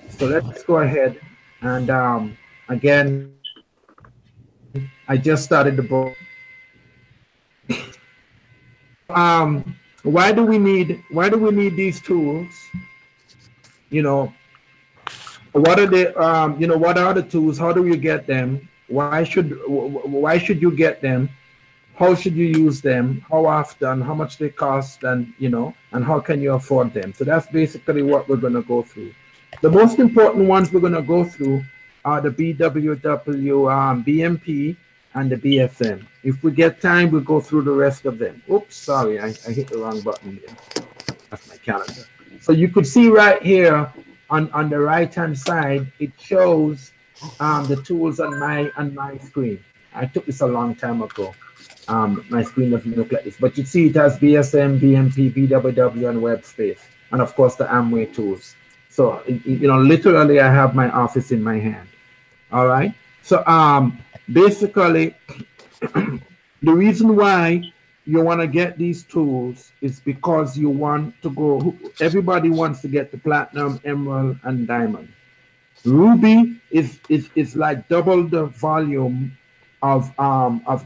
So let's go ahead and again, I just started the book. So why do we need these tools? You know, what are the what are the tools? How do you get them? Why should you get them? How should you use them? How often? How much they cost? And and how can you afford them? So that's basically what we're going to go through. The most important ones we're going to go through are the BWW BMP and the BSM. If we get time, we'll go through the rest of them. Oops, sorry, I hit the wrong button here. That's my calendar. So you could see right here on the right hand side, it shows the tools on my screen. I took this a long time ago. My screen doesn't look like this, but you see it has BSM, BMP, BWW, and web space, and of course the Amway tools. So literally, I have my office in my hand. All right. So basically, the reason why you want to get these tools is because you want to go. Everybody wants to get the platinum, emerald, and diamond. Ruby is like double the volume of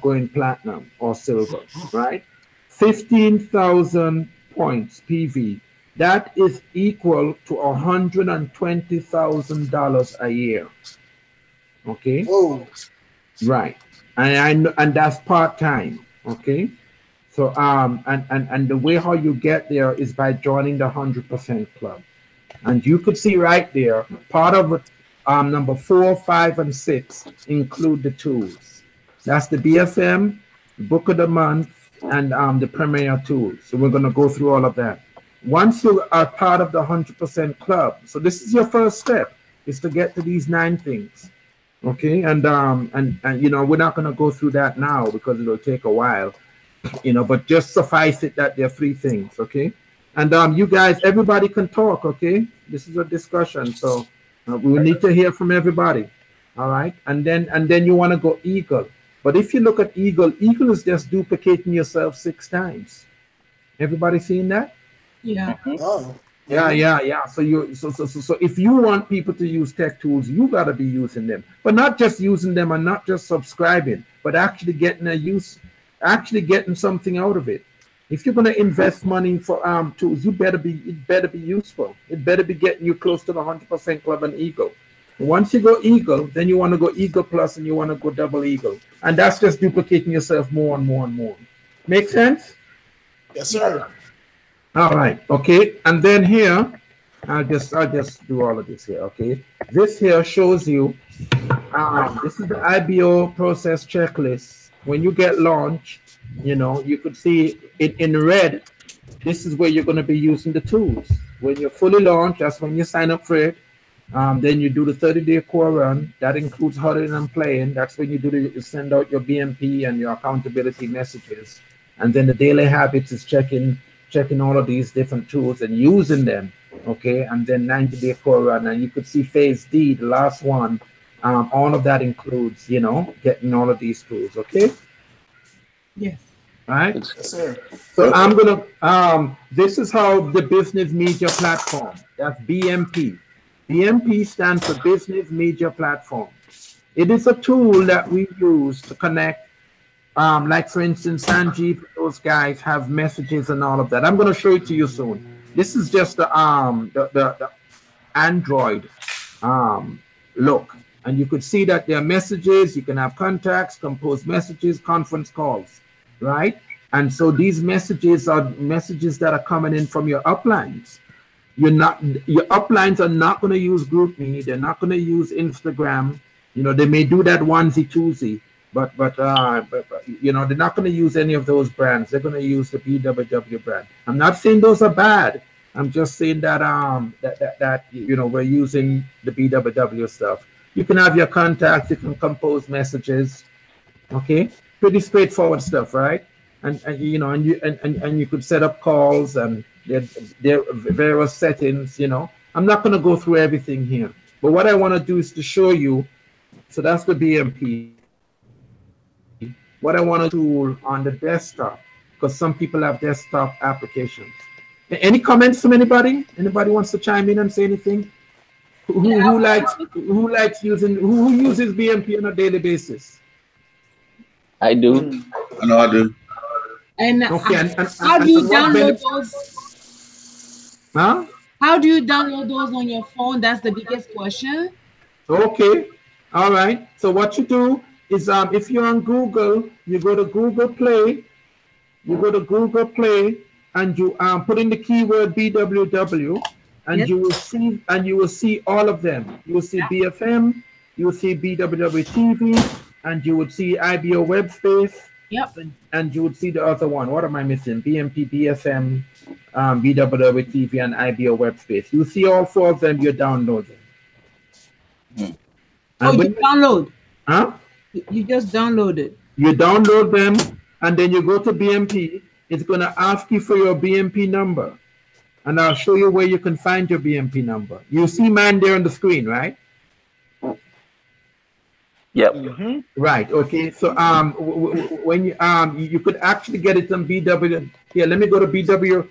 going platinum or silver, right? 15,000 points PV. That is equal to $120,000 a year. Okay. Whoa. Right. And that's part time. Okay. So and the way how you get there is by joining the 100% club. And you could see right there, part of it, number 4, 5, and 6 include the tools. That's the BFM, Book of the Month, and the Premier tools. So we're going to go through all of that. Once you are part of the 100% club, so this is your first step, is to get to these 9 things. Okay, and we're not going to go through that now because it'll take a while, but just suffice it that there are 3 things. Okay. And you guys, everybody can talk, okay? This is a discussion, so we will need to hear from everybody, all right? And then you want to go eagle. But if you look at eagle, eagle is just duplicating yourself 6 times. Everybody seeing that? Yeah. Oh. Yeah. So if you want people to use tech tools, you got to be using them, but not just using them and not just subscribing, but actually getting something out of it. If you're going to invest money for tools, it better be useful. It better be getting you close to the 100% club and eagle. Once you go eagle, then you want to go eagle plus and you want to go double eagle. And that's just duplicating yourself more and more and more. Make sense? Yes, sir. All right. Okay. And then here, I'll just do all of this here. Okay. This here shows you, this is the IBO process checklist. When you get launched, you could see it in red. This is where you're going to be using the tools. When you're fully launched, that's when you sign up for it. Then you do the 30-day core run. That includes huddling and playing. That's when you send out your BMP and your accountability messages. And then the daily habits is checking all of these different tools and using them. Okay. And then 90-day core run. And you could see phase D, the last one. All of that includes, getting all of these tools. Okay. Yes. All right. Yes, sir. So I'm gonna. This is how the business media platform. That's BMP. BMP stands for Business Media Platform. It is a tool that we use to connect. Like for instance, Sanjeev, those guys have messages and all of that. I'm gonna show it to you soon. This is just the Android look. And you could see that there are messages, you can have contacts, compose messages, conference calls, right? And so these messages are messages that are coming in from your uplines. Your uplines are not going to use GroupMe, they're not going to use Instagram. They may do that onesie twosie, but they're not going to use any of those brands. They're going to use the BWW brand. I'm not saying those are bad. I'm just saying that we're using the BWW stuff. You can have your contacts, you can compose messages. Okay, pretty straightforward stuff, right? And you could set up calls and there are various settings. I'm not going to go through everything here, but what I want to do is to show you. So that's the BMP. What I want to do on the desktop, because some people have desktop applications. Any comments from anybody? Anybody wants to chime in and say anything? Who likes using who uses BMP on a daily basis? I do. I know I do. And Okay, how do you what download those? Huh? How do you download those on your phone? That's the biggest question. Okay, all right. So what you do is, if you're on Google, you go to Google Play. You go to Google Play and you put in the keyword BWW, and Yep. you will see all of them. You will see BFM, you will see BWW TV, and you would see IBO Web Space. Yep. And you would see the other one. What am I missing? BMP, BFM, BWW TV, and IBO Web Space. You see all four of them. You download them. Oh, you download? Huh? You just download it. You download them, and then you go to BMP. It's going to ask you for your BMP number, and I'll show you where you can find your BMP number. You see mine there on the screen, right? Yep. Right. Okay. So when you could actually get it on BW. Here, let me go to BW.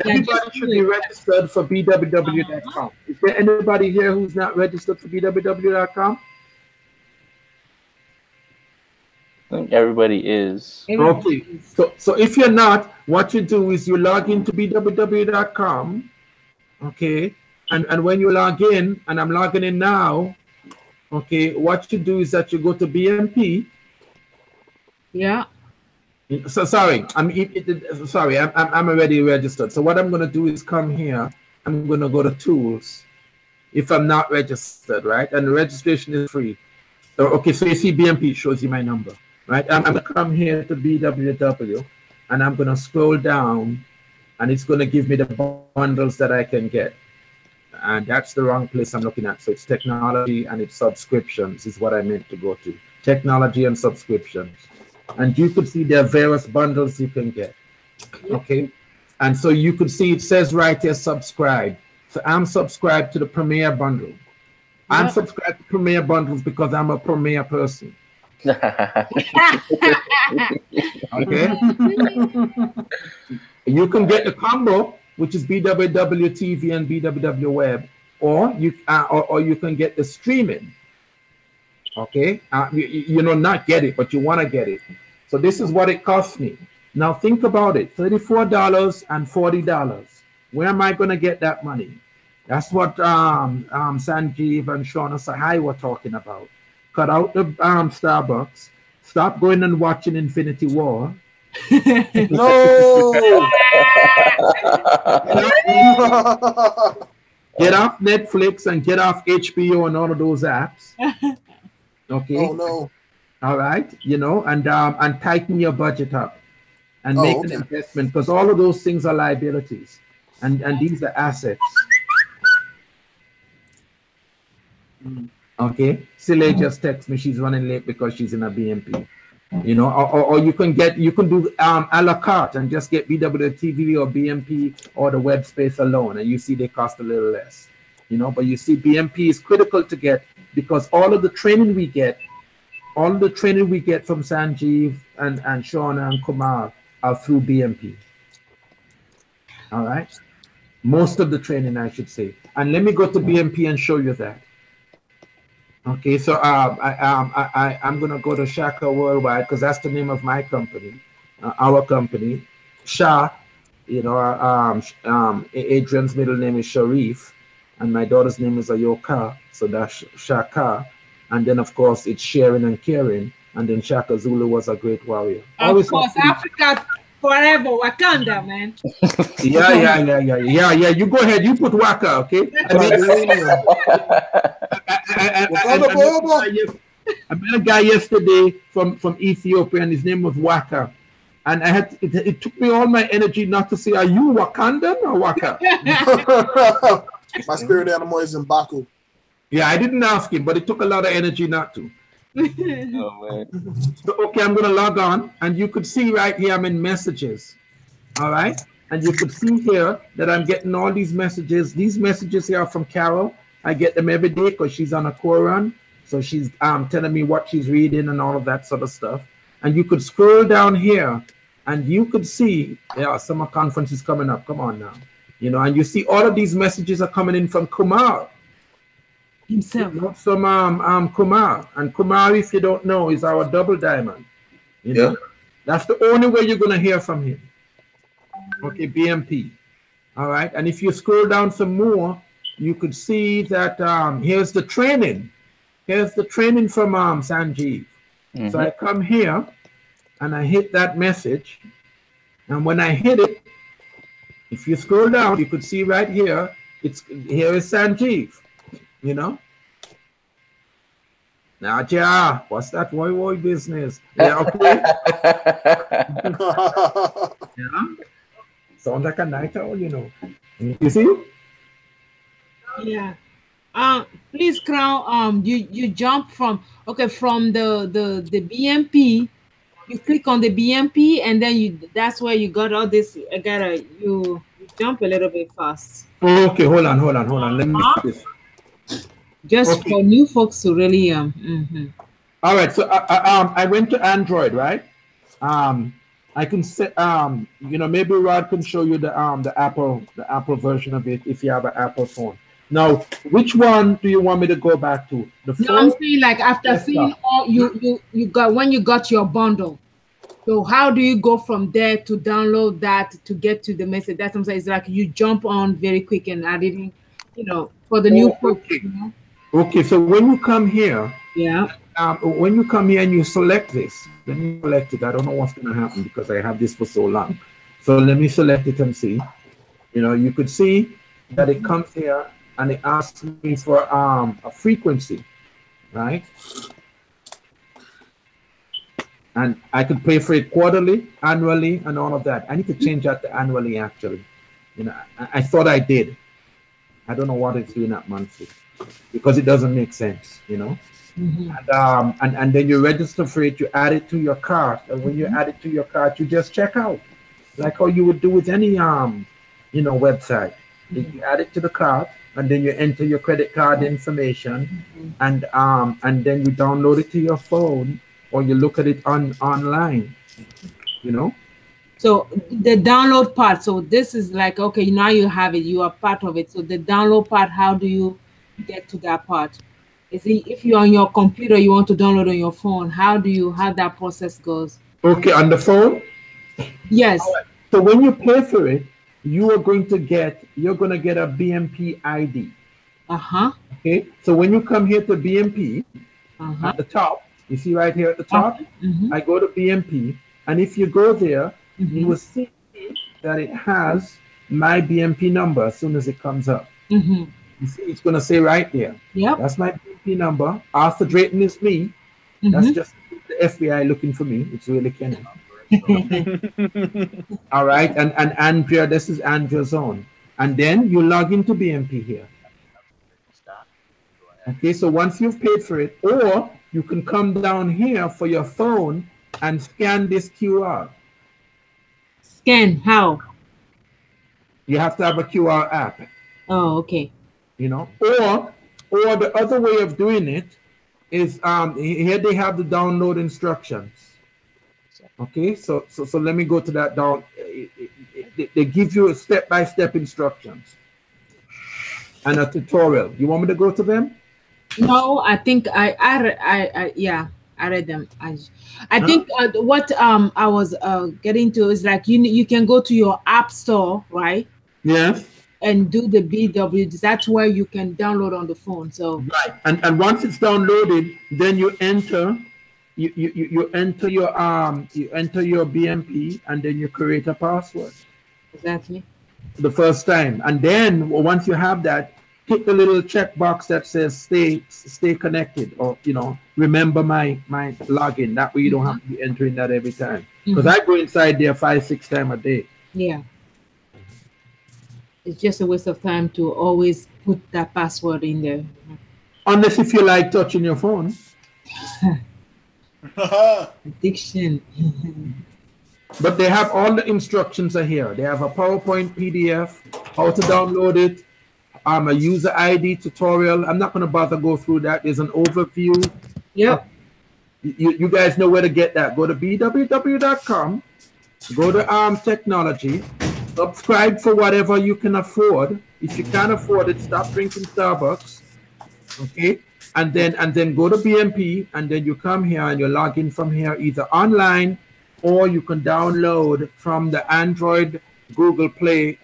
Everybody should be registered for BWW.com. Is there anybody here who's not registered for BWW.com? I think everybody is. Okay. So if you're not, what you do is you log into BWW.com. Okay. And when you log in, and I'm logging in now. Okay, what you do is that you go to BMP. Yeah. So sorry, I'm already registered. So what I'm going to do is come here. I'm going to go to Tools. If I'm not registered, right, and the registration is free. So okay, so you see BMP shows you my number, right? I'm going to come here to BWW, and I'm going to scroll down, and it's going to give me the bundles that I can get. And that's the wrong place I'm looking at. So it's technology and it's subscriptions is what I meant to go to. Technology and subscriptions. And you could see there are various bundles you can get. Okay. And so you could see it says right here, subscribe. So I'm subscribed to the Premier bundle. I'm subscribed to Premier bundles because I'm a Premier person. Okay. You can get the combo, which is BWW TV and BWW Web, or you can get the streaming. Okay, not get it, but you want to get it. So this is what it costs me. Now think about it: $34 and $40. Where am I going to get that money? That's what Sanjeev and Shauna Sahai were talking about. Cut out the Starbucks. Stop going and watching Infinity War. No. Get off Netflix and get off HBO and all of those apps. Okay. Oh no. All right. And tighten your budget up and make an investment, because all of those things are liabilities, and these are assets. Okay. Sile just text me she's running late because she's in a BMP. Or you can do a la carte and just get BWTV or BMP or the web space alone, and you see they cost a little less. But you see BMP is critical to get, because all of the training we get from Sanjeev and Shauna and Kumar are through BMP. All right, most of the training, I should say. And let me go to BMP and show you that. Okay, so I'm gonna go to Shaka Worldwide, because that's the name of my company, our company. Shah, Adrian's middle name is Sharif, and my daughter's name is Ayoka, so that's Shaka. And then of course it's sharing and caring, and then Shaka Zulu was a great warrior. Of course, Africa forever, Wakanda, man. Yeah. You go ahead, you put Waka, okay? I met a guy yesterday from Ethiopia, and his name was Waka, and it took me all my energy not to say, are you Wakandan or Waka? My spirit animal is Mbaku. Yeah, I didn't ask him, but it took a lot of energy not to. Oh, man. So, okay, I'm going to log on, and you could see right here I'm in messages. All right, and you could see here that I'm getting all these messages. These messages here are from Carol. I get them every day because she's on a core run. So she's telling me what she's reading and all of that sort of stuff. And you could scroll down here and you could see, summer conference is coming up. Come on now. And you see all of these messages are coming in from Kumar. himself. Not some Kumar. And Kumar, if you don't know, is our double diamond. You know, that's the only way you're gonna hear from him. Okay, BMP. All right, and if you scroll down some more, you could see that here's the training. Here's the training from Sanjeev. So I come here and I hit that message, and when I hit it, if you scroll down, you could see right here. Here is Sanjeev. You know. Now, ja, what's that boy business? Yeah, okay. Yeah. Sounds like a night owl, you know. You see? Yeah. Please, Crown. You jump from the BMP. You click on the BMP, and then that's where you got all this. You jump a little bit fast. Okay, hold on. Let me see this. Just for new folks to really All right, so I went to Android, right? I can set you know, maybe Rod can show you the Apple version of it if you have an Apple phone. Now, which one do you want me to go back to? The phone? No, I'm saying like after seeing all you got when you got your bundle. So how do you go from there to download that to get to the message? That's what I'm saying. It's like you jump on very quick, and I didn't, you know, for the new folks. Okay. You know? Okay, so when you come here, yeah. When you come here and you select this, let me select it. I don't know what's going to happen because I have this for so long. So let me select it and see. You know, you could see that it comes here and it asks me for a frequency, right? And I could pay for it quarterly, annually, and all of that. I need to change that to annually, actually. You know, I thought I did. I don't know what it's doing at monthly because it doesn't make sense, you know. And then you register for it, you add it to your cart, and when you add it to your cart, you just check out, like how you would do with any you know, website. You add it to the cart, and then you enter your credit card information, and then you download it to your phone, or you look at it online, you know. So the download part, so this is like, okay, now you have it, you are part of it. So the download part, how do you get to that part? If you're on your computer, you want to download on your phone, how that process goes? Okay, on the phone? Yes. Right. So when you pay for it, you're going to get a BMP ID. Okay, so when you come here to BMP, at the top, you see right here at the top, I go to BMP, and if you go there, you will see that it has my BMP number as soon as it comes up. You see, it's going to say right there. Yeah, that's my BMP number. Arthur Drayton is me. That's just the FBI looking for me. It's really Kenny. All right, and Andrea, this is Andrea's own. And then you log into BMP here. Okay, so once you've paid for it, or you can come down here for your phone and scan this QR. Scan how? You have to have a QR app. Oh, okay. You know, or the other way of doing it is here they have the download instructions. Okay, so let me go to that down. They give you a step-by-step instructions and a tutorial. You want me to go to them? No, I think I read them. I think what I was getting to is like you can go to your app store, right? Yes. And do the BW. That's where you can download on the phone. So right, and once it's downloaded, then you enter. You enter your BMP, and then you create a password. Exactly. The first time, and then once you have that, hit the little checkbox that says stay connected, or you know, remember my login. That way you don't have to be entering that every time. Because I go inside there 5-6 times a day. Yeah. It's just a waste of time to always put that password in there. Unless if you like touching your phone. Addiction. But they have all the instructions are here. They have a PowerPoint PDF, how to download it, a user ID tutorial. I'm not going to bother go through that. There's an overview. Yep. You guys know where to get that. Go to BWW.com. Go to technology. Subscribe for whatever you can afford. If you can't afford it, stop drinking Starbucks. Okay, and then go to BMP, and then you come here and you log in from here either online, or you can download from the Android Google Play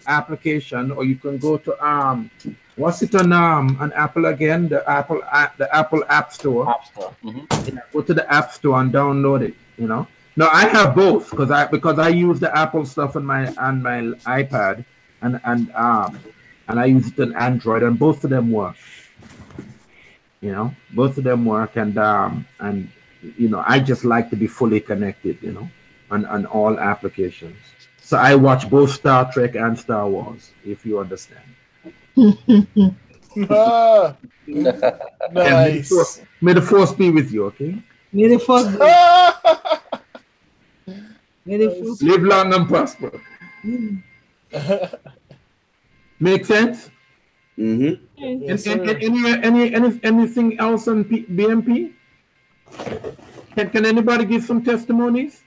application, or you can go to what's it on Apple again, the Apple App Store. App Store. Mm-hmm. Yeah, go to the App Store and download it. No, I have both because I use the Apple stuff on my iPad, and I use it on Android, and both of them work. Both of them work, and I just like to be fully connected, on all applications. So I watch both Star Trek and Star Wars, if you understand. Nice. May the force be with you, okay? May the force be. May the force Live long and prosper. Make sense? Mm-hmm. Yes, Anything else on BMP? Can anybody give some testimonies?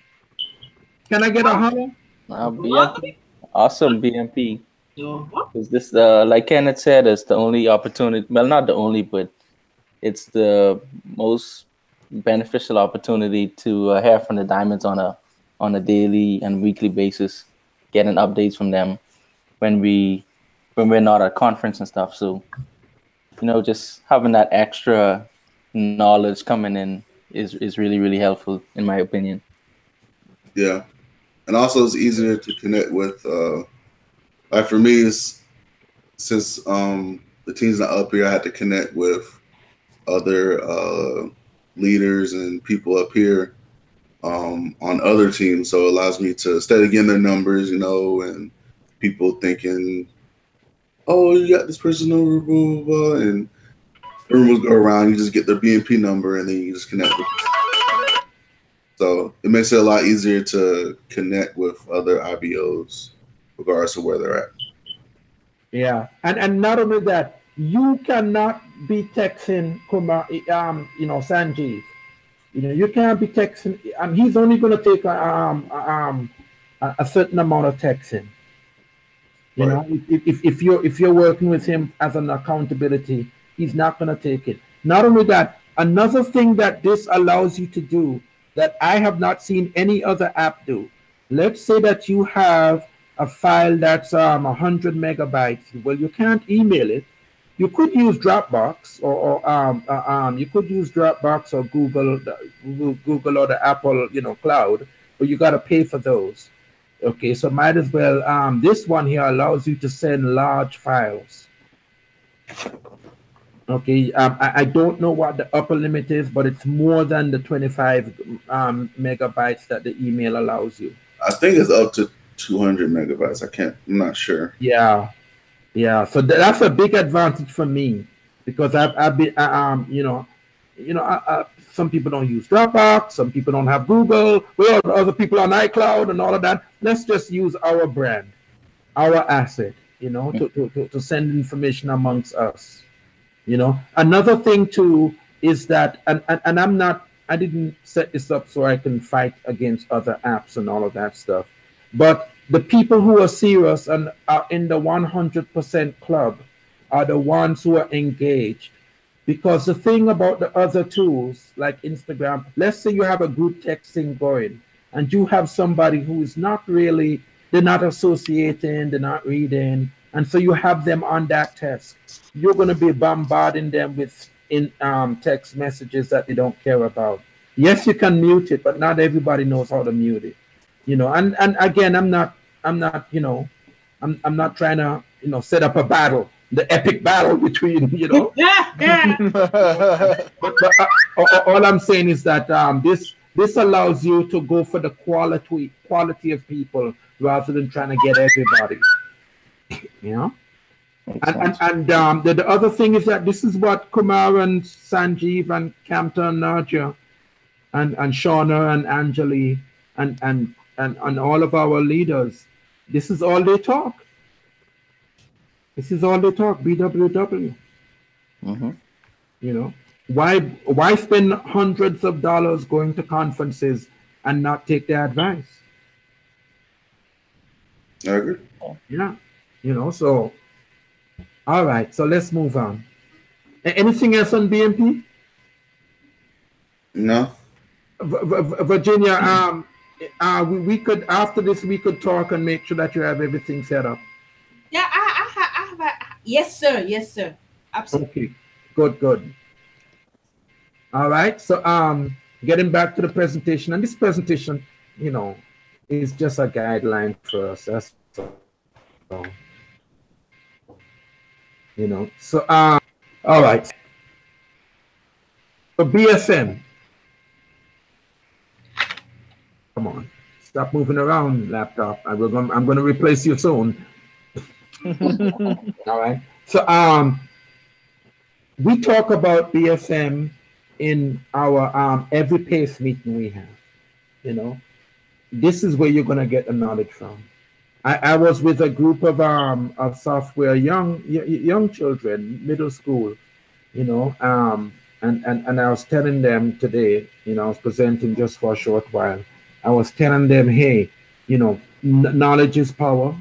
Can I get a holler? BMP. Awesome, BMP. No. Is this like Kenneth said, it's the only opportunity? Well, not the only, but it's the most beneficial opportunity to hear from the Diamonds on a daily and weekly basis, getting updates from them when we're not at conference and stuff. So, just having that extra knowledge coming in is really, really helpful, in my opinion. Yeah. And also it's easier to connect with, like for me, since the team's not up here, I had to connect with other leaders and people up here on other teams. So it allows me to study again their numbers, and people thinking, oh, you got this person over, blah, blah, blah, and everyone will go around. You just get their BNP number, and then you just connect with them. So it makes it a lot easier to connect with other IBOs, regardless of where they're at. Yeah, and not only that, you cannot be texting Sanjeev. You can't be texting. He's only going to take a certain amount of texting. If you're working with him as an accountability, he's not going to take it. Not only that, another thing that this allows you to do that I have not seen any other app do. Let's say that you have a file that's 100 megabytes. Well, you can't email it. You could use Dropbox, or you could use Dropbox or Google or the Apple, cloud, but you got to pay for those. Okay, so might as well. This one here allows you to send large files. Okay, I don't know what the upper limit is, but it's more than the 25 megabytes that the email allows you. I think it's up to 200 megabytes. I'm not sure. Yeah. So that's a big advantage for me, because I've been, some people don't use Dropbox, some people don't have Google. Well, other people on iCloud and all of that. Let's just use our brand, our asset, to send information amongst us. Another thing too is that, and I didn't set this up so I can fight against other apps and all of that stuff, but the people who are serious and are in the 100% club are the ones who are engaged. Because the thing about the other tools like Instagram, let's say you have a group texting going and you have somebody who is not really, they're not associating, they're not reading, and so you have them on that test. You're going to be bombarding them with text messages that they don't care about. Yes, you can mute it, but not everybody knows how to mute it. And again, I'm not trying to set up a battle, the epic battle between but all I'm saying is that this allows you to go for the quality of people rather than trying to get everybody. And the other thing is that this is what Kumar and Sanjeev and Kamta and Nadia and Shauna and Anjali and all of our leaders, this is all they talk. This is all they talk, BWW. Mm-hmm. Why spend hundreds of dollars going to conferences and not take their advice? I agree. Yeah. So, all right, so let's move on. Anything else on BMP? No. Virginia, we could, after this, we could talk and make sure that you have everything set up. Yeah, I have yes, sir. Yes, sir. Absolutely. Okay, good. All right, so getting back to the presentation, and this presentation, you know, is just a guideline for us. That's all. You know, so all right. So BSM. Come on, stop moving around, laptop. I'm going to replace you soon. All right. So we talk about BSM in our every PACE meeting we have. You know, this is where you're going to get the knowledge from. I was with a group of software young children, middle school, you know, and I was telling them today, you know, I was presenting just for a short while. I was telling them, hey, you know, knowledge is power,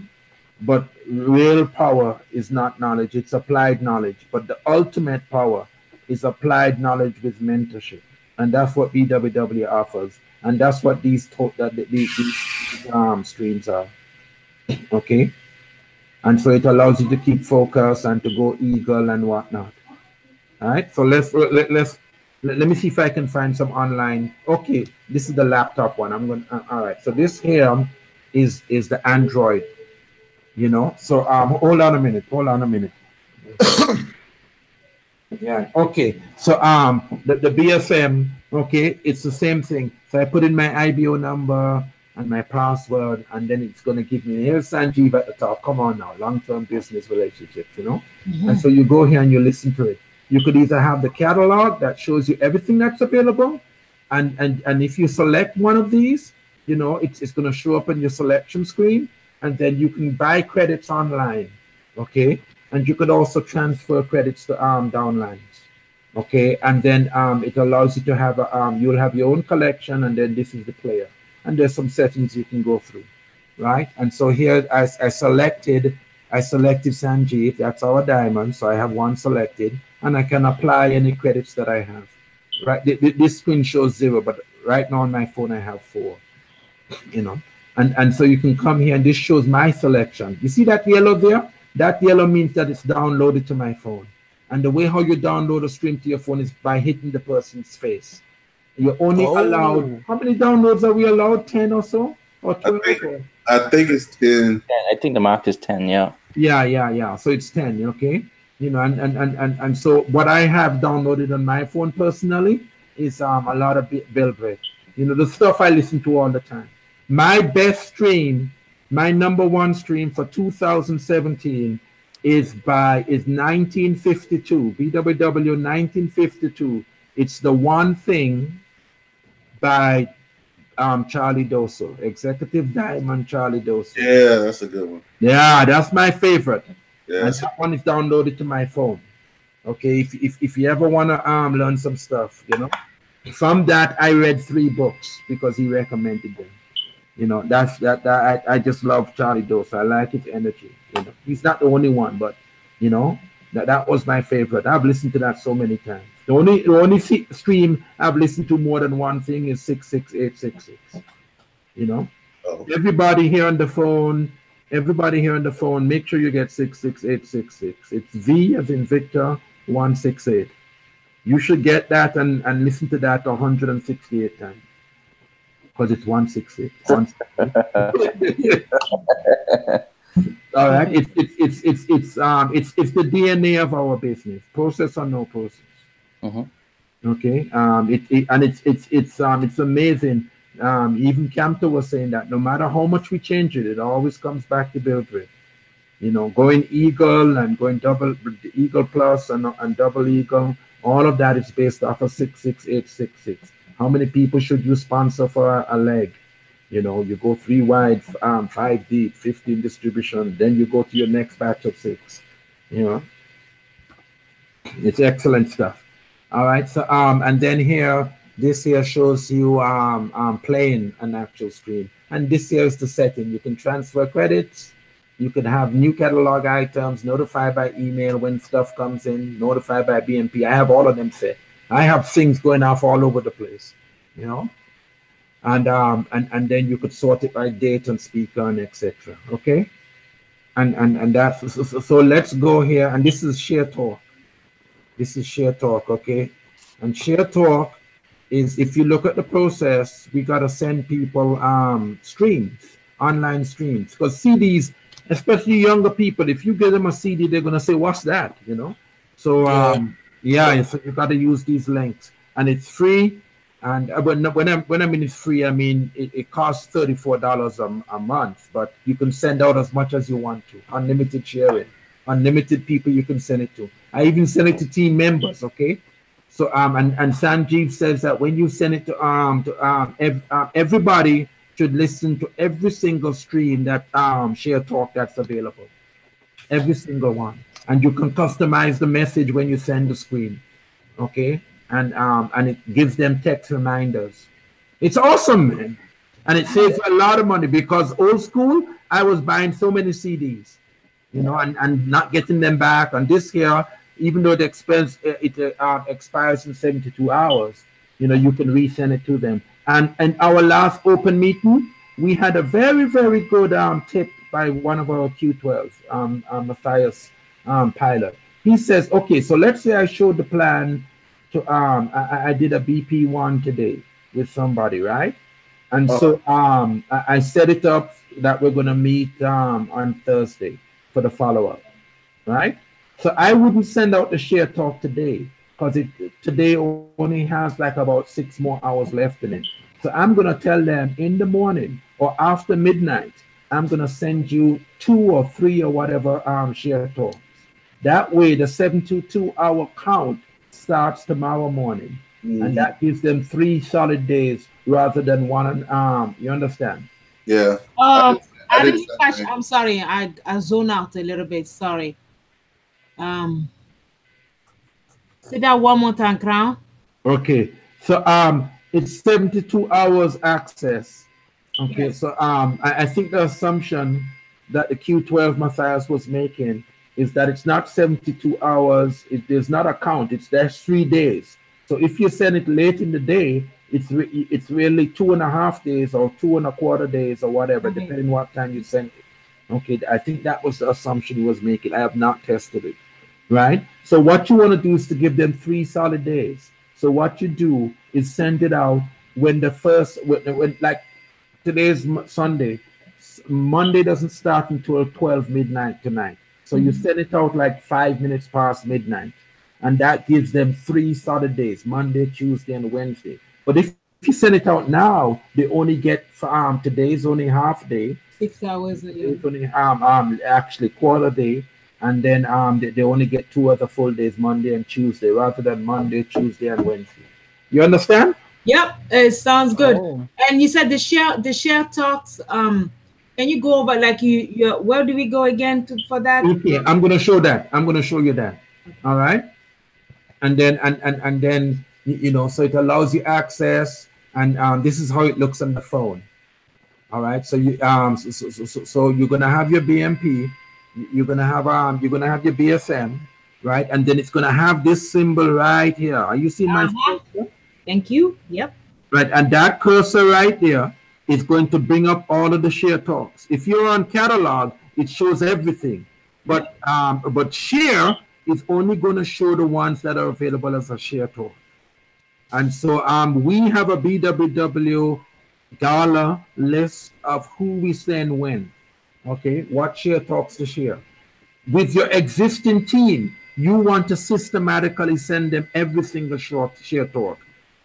but real power is not knowledge, it's applied knowledge. But the ultimate power is applied knowledge with mentorship. And that's what BWW offers. And that's what these streams are. Okay, and so it allows you to keep focus and to go eagle and whatnot. All right, so let me see if I can find some online. Okay, this is the laptop one. I'm going all right, so this here is the Android, you know. So hold on a minute. Yeah, okay, so the BSM, okay, it's the same thing. So I put in my IBO number and my password, and then it's going to give me, here's Sanjeev at the top. Come on now, long-term business relationships, you know. And so you go here and you listen to it. You could either have the catalog that shows you everything that's available, and if you select one of these, you know, it's going to show up on your selection screen, and then you can buy credits online, okay. And you could also transfer credits to downlines, okay. And then it allows you to have you'll have your own collection, and then this is the player. And there's some settings you can go through, right? And so here I selected Sanjeev, that's our diamond, so I have one selected, and I can apply any credits that I have, right? This screen shows 0, but right now on my phone I have 4, you know. And so you can come here, and this shows my selection. You see that yellow there? That yellow means that it's downloaded to my phone. And the way how you download a stream to your phone is by hitting the person's face. You're only allowed, how many downloads are we allowed? 10 or so? Or 12? I think it's 10. I think the mark is 10, yeah. Yeah. So it's 10, okay? You know, and so what I have downloaded on my phone personally is a lot of Bill Break. You know, the stuff I listen to all the time. My best stream, my #1 stream for 2017 is 1952, BWW 1952. It's The One Thing by Charlie Doso, Executive Diamond Charlie Doso. Yeah, that's a good one. Yeah, that's my favorite. Yeah, and that one is downloaded to my phone. Okay, if you ever want to learn some stuff, you know. From that, I read 3 books because he recommended them. You know, I just love Charlie Doso. I like his energy. You know, he's not the only one, but you know, that was my favorite. I've listened to that so many times. The only stream I've listened to more than one thing is 66866. You know, everybody here on the phone, make sure you get 66866. It's V as in Victor 168. You should get that and listen to that 168 times. Because it's 168. All right. It's the DNA of our business. Process or no process. Okay. It's amazing. Even Camto was saying that no matter how much we change it, it always comes back to build rate. You know, going Eagle and going double Eagle Plus and double Eagle, all of that is based off of 66866. How many people should you sponsor for a leg? You know, you go 3 wide, 5 deep, 15 distribution, then you go to your next batch of 6. You know, it's excellent stuff. All right, so and then here, this here shows you playing an actual stream, and this here is the setting. You can transfer credits. You could have new catalog items, notified by email when stuff comes in, notified by BMP. I have all of them set. I have things going off all over the place, you know. And then you could sort it by date and speaker and etc. Okay. And that's so let's go here. And this is Share Talk. This is Share Talk, okay? And Share Talk is, if you look at the process, we gotta send people streams, online streams, because CDs, especially younger people, if you give them a CD, they're gonna say, "What's that?" You know. So yeah, so you gotta use these links, and it's free. And when I mean it's free, I mean it costs $34 a month, but you can send out as much as you want to, unlimited sharing, unlimited people you can send it to. I even send it to team members, okay? So and Sanjeev says that when you send it to everybody should listen to every single stream that Share Talk that's available, every single one, and you can customize the message when you send the screen, okay? And it gives them text reminders. It's awesome, man. And it saves a lot of money, because old school, I was buying so many CDs, you know, and not getting them back. And this here, even though the expense expires in 72 hours, you know, you can resend it to them. And our last open meeting, we had a very, very good tip by one of our Q12s, Matthias pilot. He says, okay, so let's say I showed the plan to I did a BP1 today with somebody, right? And so I set it up that we're gonna meet on Thursday for the follow-up, right? So I wouldn't send out the Share Talk today, because today only has like about 6 more hours left in it. So I'm gonna tell them in the morning or after midnight, I'm gonna send you 2 or 3 or whatever Share Talks. That way the 72-hour count starts tomorrow morning, and that gives them 3 solid days rather than one. You understand? Yeah. I didn't catch. I'm sorry. I zone out a little bit. Sorry. Say that one more time, Crown. Okay. So it's 72 hours access. Okay. Yes. So I think the assumption that the Q12 Matthias was making is that it's not 72 hours. There's not a count. There's 3 days. So if you send it late in the day, it's really 2.5 days or 2.25 days or whatever, depending what time you send it. Okay, I think that was the assumption he was making. I have not tested it, right? So what you want to do is to give them 3 solid days. So what you do is send it out when the first, when like today's Sunday, Monday doesn't start until 12 midnight tonight. So you send it out like 5 minutes past midnight, and that gives them 3 solid days, Monday, Tuesday, and Wednesday. But if you send it out now, they only get today's only half day. 6 hours. It's only actually quarter day, and then they only get 2 other full days, Monday and Tuesday, rather than Monday, Tuesday, and Wednesday. You understand? Yep, it sounds good. Oh. And you said the share talks. Can you go over like you where do we go again for that? Okay, I'm gonna show that. I'm gonna show you that. All right. And then and then you know, so it allows you access, and this is how it looks on the phone. All right. So you so you're gonna have your BMP, you're gonna have your BSM, right? And then it's gonna have this symbol right here. Are you seeing my cursor? Thank you. Yep. Right, and that cursor right there is going to bring up all of the Share Talks. If you're on catalog, it shows everything, but Share is only going to show the ones that are available as a Share Talk. And so we have a BWW Gala list of who we send when. Okay, what Share Talks to share. With your existing team, you want to systematically send them every single Share Talk.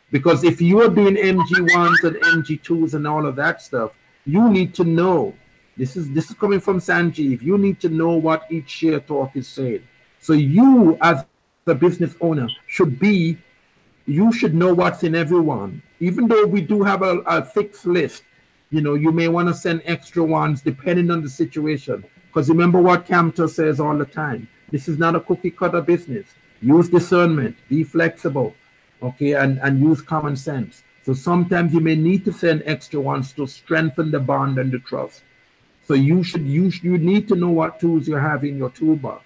Because if you are doing MG1s and MG2s and all of that stuff, you need to know. This is coming from Sanjeev. You need to know what each Share Talk is saying. So you, as the business owner, you should know what's in everyone. Even though we do have a fixed list, you know, you may want to send extra ones depending on the situation. Because remember what Camto says all the time. This is not a cookie cutter business. Use discernment. Be flexible. Okay, and use common sense. So sometimes you may need to send extra ones to strengthen the bond and the trust. So you need to know what tools you have in your toolbox.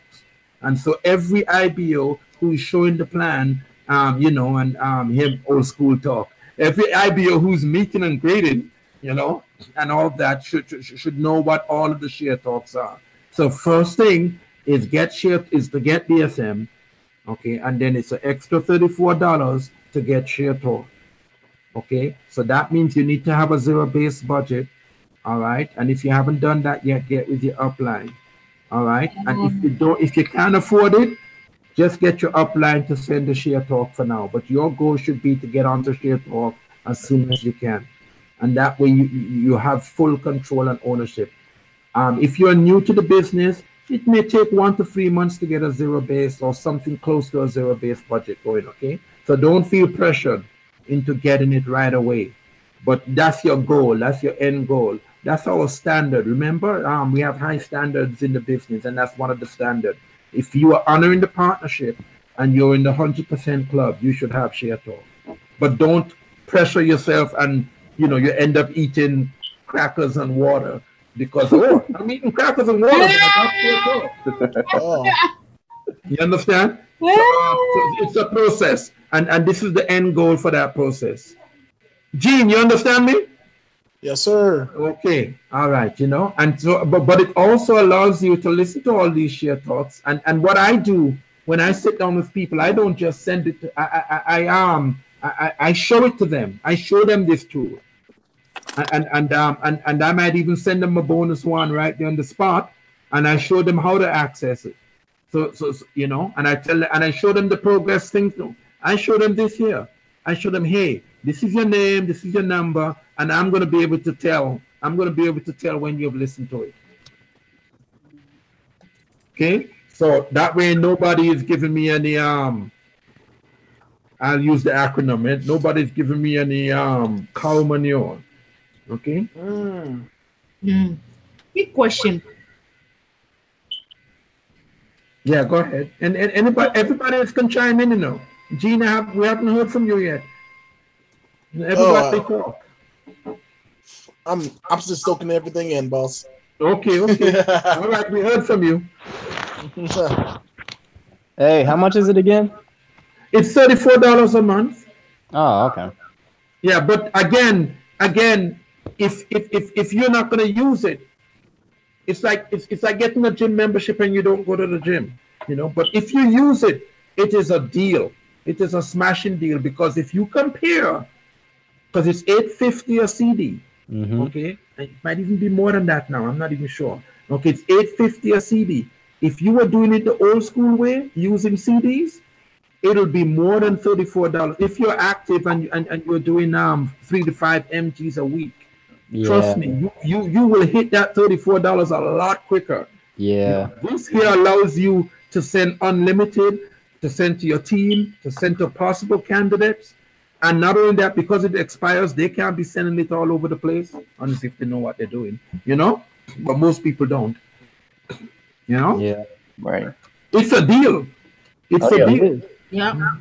And so every IBO who is showing the plan, and him old school talk, every IBO who's meeting and grading, and all of that should know what all of the share talks are. So first thing is to get DSM, okay, and then it's an extra $34 to get share talk. Okay, so that means you need to have a zero-based budget. All right, and if you haven't done that yet, get with your upline. All right, and if you can't afford it, just get your upline to send the share talk for now. But your goal should be to get onto share talk as soon as you can, and that way you have full control and ownership. If you're new to the business, it may take 1 to 3 months to get a zero base or something close to a zero base budget going. Okay, so don't feel pressured into getting it right away. But that's your goal. That's your end goal. That's our standard. Remember, we have high standards in the business, and that's one of the standards. If you are honoring the partnership and you're in the 100% club, you should have share talk. But don't pressure yourself and you end up eating crackers and water because I'm eating crackers and water. But I got share talk. You understand? So it's a process, and this is the end goal for that process. Gene, you understand me? Yes, sir. Okay, all right, and so, but it also allows you to listen to all these share talks, and what I do when I sit down with people, I don't just send it to, I show it to them. I show them this tool, and I might even send them a bonus one right there on the spot, and I show them how to access it. So and I show them the progress things. I show them this here. I show them, hey, this is your name, this is your number, and I'm going to be able to tell. I'm going to be able to tell when you've listened to it. Okay, so that way nobody is giving me any I'll use the acronym. Nobody's giving me any cow manure. Okay. Big question. Yeah, go ahead. And everybody else can chime in. Gina, we haven't heard from you yet. Everybody talk. I'm just soaking everything in, boss. Okay. All right, we heard from you. Hey, how much is it again? It's $34 a month. Oh, okay. Yeah, but again, if you're not going to use it, it's like getting a gym membership and you don't go to the gym, But if you use it, it is a deal. It is a smashing deal because if you compare, because it's $8.50 a CD, okay, it might even be more than that now. I'm not even sure. Okay, it's $8.50 a CD. If you were doing it the old school way, using CDs, it'll be more than $34 if you're active and you're doing 3 to 5 mgs a week. Yeah. Trust me, you will hit that $34 a lot quicker. Yeah. This here allows you to send unlimited, to send to your team, to send to possible candidates. And not only that, because it expires, they can't be sending it all over the place, unless if they know what they're doing, But most people don't. Yeah. Right. It's a deal. It's a deal. Yeah.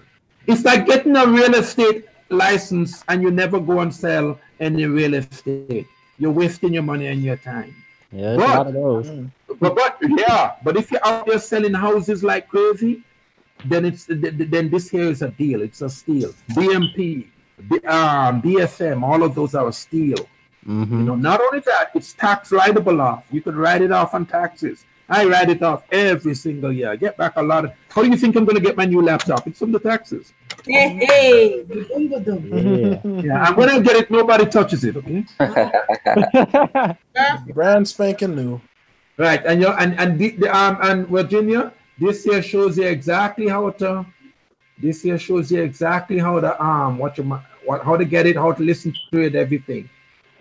It's like getting a real estate license and you never go and sell any real estate. You're wasting your money and your time. Yeah, there's a lot of those. But if you're out there selling houses like crazy, then this here is a deal. It's a steal. BMP, DSM, all of those are a steal. Not only that, it's tax writable off. You could write it off on taxes. I write it off every single year. I get back a lot of. How do you think I'm going to get my new laptop? It's from the taxes. Hey. Yeah, and when I get it, nobody touches it. Okay. Brand spanking new. Right, and Virginia, this here shows you exactly how to. This here shows you exactly how to how to get it, how to listen to it, everything.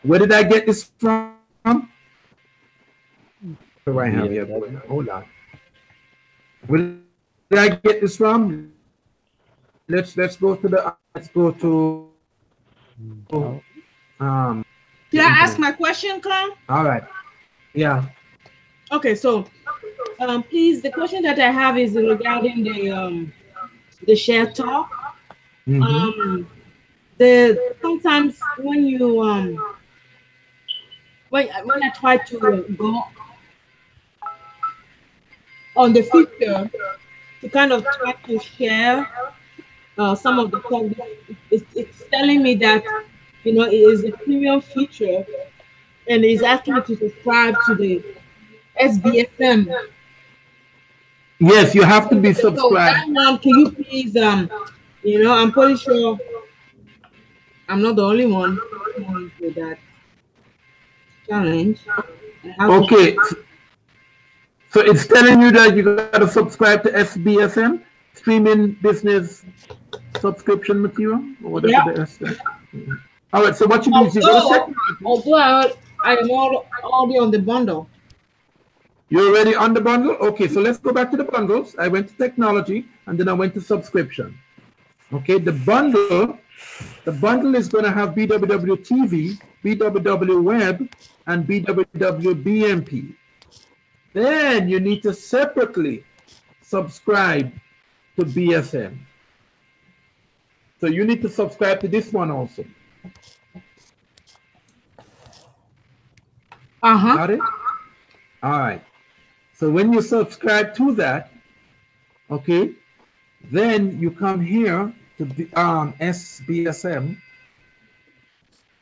Where did I get this from? I have here. Hold on. Where did I get this from? Let's go to the. Let's go to. Can I ask my question, Clown? All right. Yeah. Okay, so please, the question that I have is regarding the share talk. Sometimes when you when I try to go on the feature to kind of try to share some of the talk, it's telling me that it is a premium feature and it's asking me to subscribe to the SBSM. Yes, you have to be So subscribed. that one, can you please I'm pretty sure I'm not the only one going through that challenge. Okay, so it's telling you that you got to subscribe to SBSM, Streaming Business Subscription Material, or whatever Yeah. the S stands. All right, so what you do is you go to technology. Although I am already on the bundle. You're already on the bundle? Okay, so let's go back to the bundles. I went to technology, and then I went to subscription. Okay, the bundle is going to have BWW TV, BWW Web, and BWW BMP. Then you need to separately subscribe to BSM. So you need to subscribe to this one also. Got it? All right. So when you subscribe to that, okay, then you come here to the SBSM.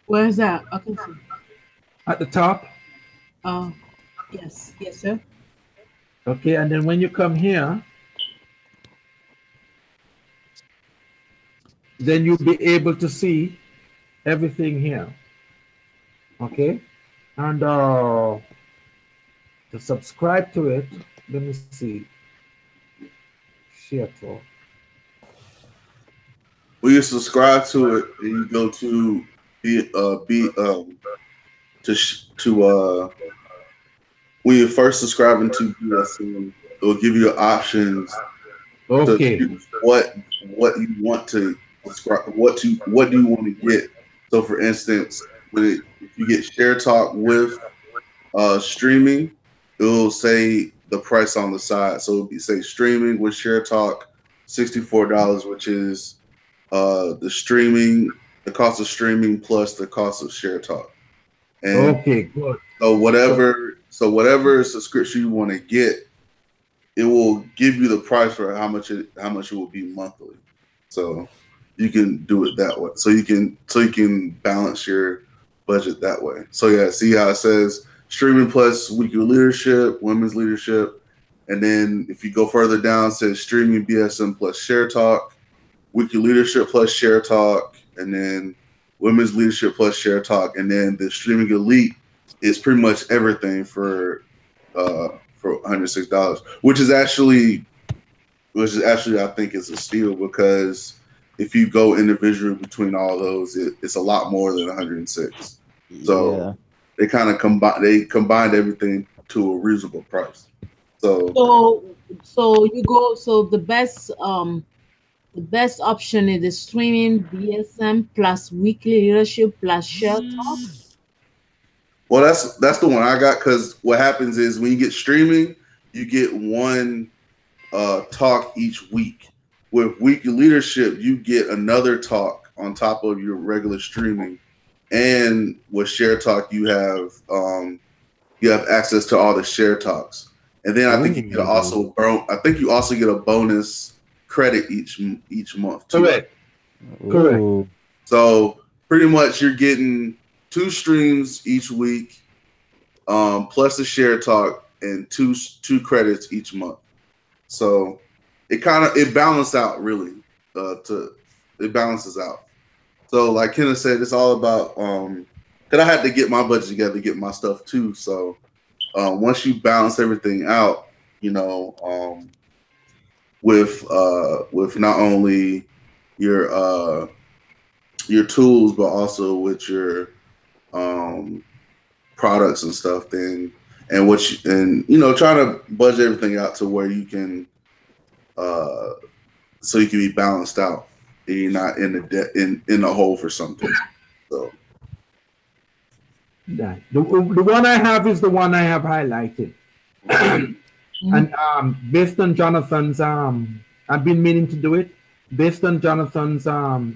Where is that? Okay. At the top. Yes, sir. Okay, and then when you come here, then you'll be able to see everything here. Okay, and to subscribe to it, let me see. Share talk. When you subscribe to it, and you go to when you're first subscribing to BSM, it will give you options. Okay. To what you want to subscribe, what do you want to get? So, for instance, if you get Share Talk with streaming, it will say the price on the side. So it'll say streaming with Share Talk, $64, which is the cost of streaming plus the cost of Share Talk. And okay, good. So whatever subscription you want to get, it will give you the price for how much it will be monthly. So you can do it that way. So you can balance your budget that way. So yeah, see how it says streaming plus weekly leadership, women's leadership, and then if you go further down, it says streaming BSM plus Share Talk, weekly leadership plus Share Talk, and then women's leadership plus Share Talk, and then the streaming elite is pretty much everything for $106, which is actually I think is a steal, because if you go individually between all those, it's a lot more than 106. So they kind of combined everything to a reasonable price. So you go. So the best option is the streaming BSM plus weekly leadership plus Share Talk. Well, that's the one I got, because what happens is when you get streaming, you get one talk each week. With weekly leadership, you get another talk on top of your regular streaming, and with Share Talk, you have access to all the Share Talks, and then I think you also get a bonus credit each month too. Correct. So pretty much you're getting 2 streams each week, plus the Share Talk, and two credits each month. So it balances out really. It balances out. So like Kenneth said, it's all about because I had to get my budget together to get my stuff too. So once you balance everything out, with not only your tools, but also with your products and stuff, then trying to budget everything out to where you can so you can be balanced out and you're not in the debt in the hole for something. So yeah, the one I have is the one I have highlighted. And based on Jonathan's I've been meaning to do it. Based on Jonathan's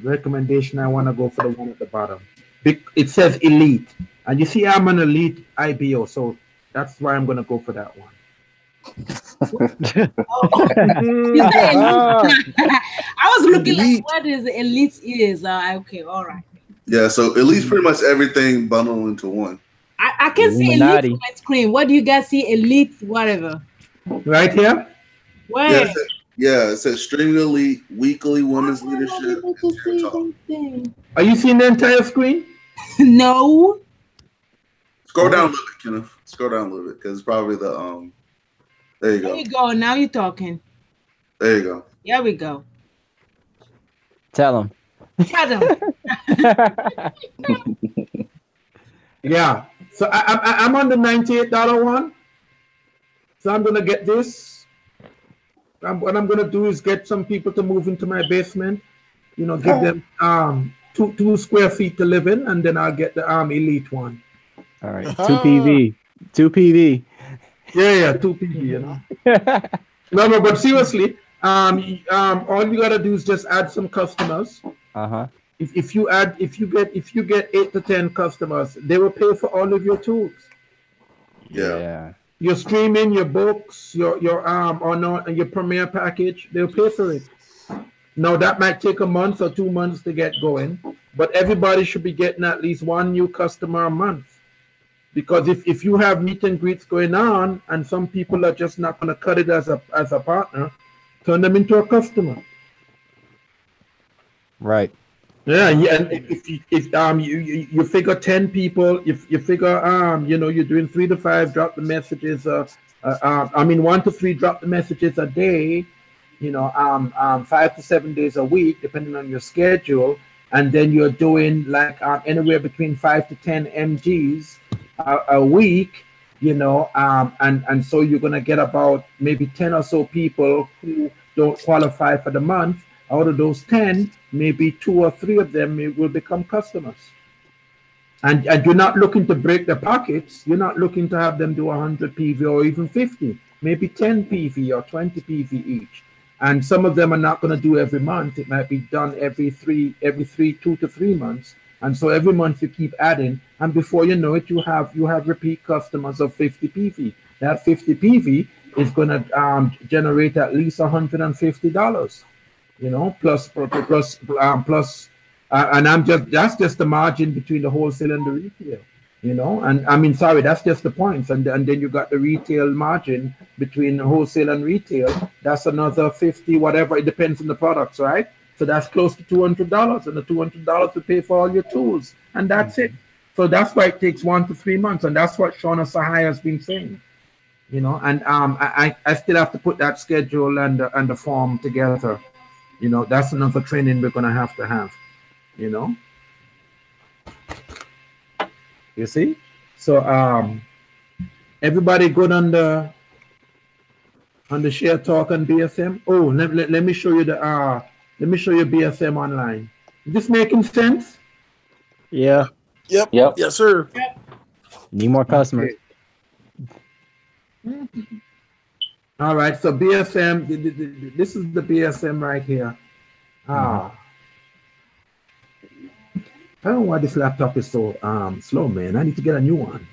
recommendation, I want to go for the one at the bottom. It says elite, And you see, I'm an elite IBO, so that's why I'm gonna go for that one. You say elite. I was looking Elite. like what is elite is. Okay, all right. Yeah, so at least pretty much everything bundled into one. I can see elite Illuminati. on my screen. What do you guys see? Elite, whatever. Right here. Where? It says Streaming Elite, Weekly Women's I'm not Leadership, able to Hair see Talk. anything. Are you seeing the entire screen? No. Scroll down a little bit, Kenneth. Scroll down a little bit, because it's probably the there you There go. you go. Now you're talking. There you go. Here we go. Tell him. Tell them. Yeah. So I'm on the $98 one. So I'm gonna get this. What I'm gonna do is get some people to move into my basement. You know, give them two square feet to live in, and then I'll get the elite one. All right. 2 PV. 2 PV. Yeah, 2 PV. You know. No, but seriously, all you gotta do is just add some customers. Uh-huh. If you get 8 to 10 customers, they will pay for all of your tools. Yeah. Your streaming, your books, your your Premiere package, they'll pay for it. Now that might take a month or 2 months to get going, but everybody should be getting at least one new customer a month. Because if you have meet and greets going on and some people are just not going to cut it as a partner, turn them into a customer. Right. Yeah, and if you figure 10 people, if you figure you're doing 3 to 5 drop the messages, 1 to 3 drop the messages a day, 5 to 7 days a week, depending on your schedule, and then you're doing like anywhere between 5 to 10 MGs a week, and so you're gonna get about maybe 10 or so people who don't qualify for the month. Out of those 10, maybe 2 or 3 of them will become customers. And you're not looking to break their pockets. You're not looking to have them do 100 PV or even 50, maybe 10 PV or 20 PV each. And some of them are not going to do every month. It might be done every 2 to 3 months. And so every month you keep adding, and before you know it, you have repeat customers of 50 PV. That 50 PV is going to generate at least $150. Plus, and that's just the margin between the wholesale and the retail, and that's just the points, and then you got the retail margin between wholesale and retail. That's another 50, whatever. It depends on the products, right? So that's close to $200, and the $200 to pay for all your tools, and that's it. So that's why it takes 1 to 3 months, and that's what Shauna Sahai has been saying. And I still have to put that schedule and the form together. That's another training we're gonna have to have. You see? So everybody good on the share talk on BSM. Oh, let me show you BSM online. Is this making sense? Yeah. Yep. Yes, sir. Need more customers. Okay. All right, so BSM, this is the BSM right here. I don't know why this laptop is so slow, man. I need to get a new one.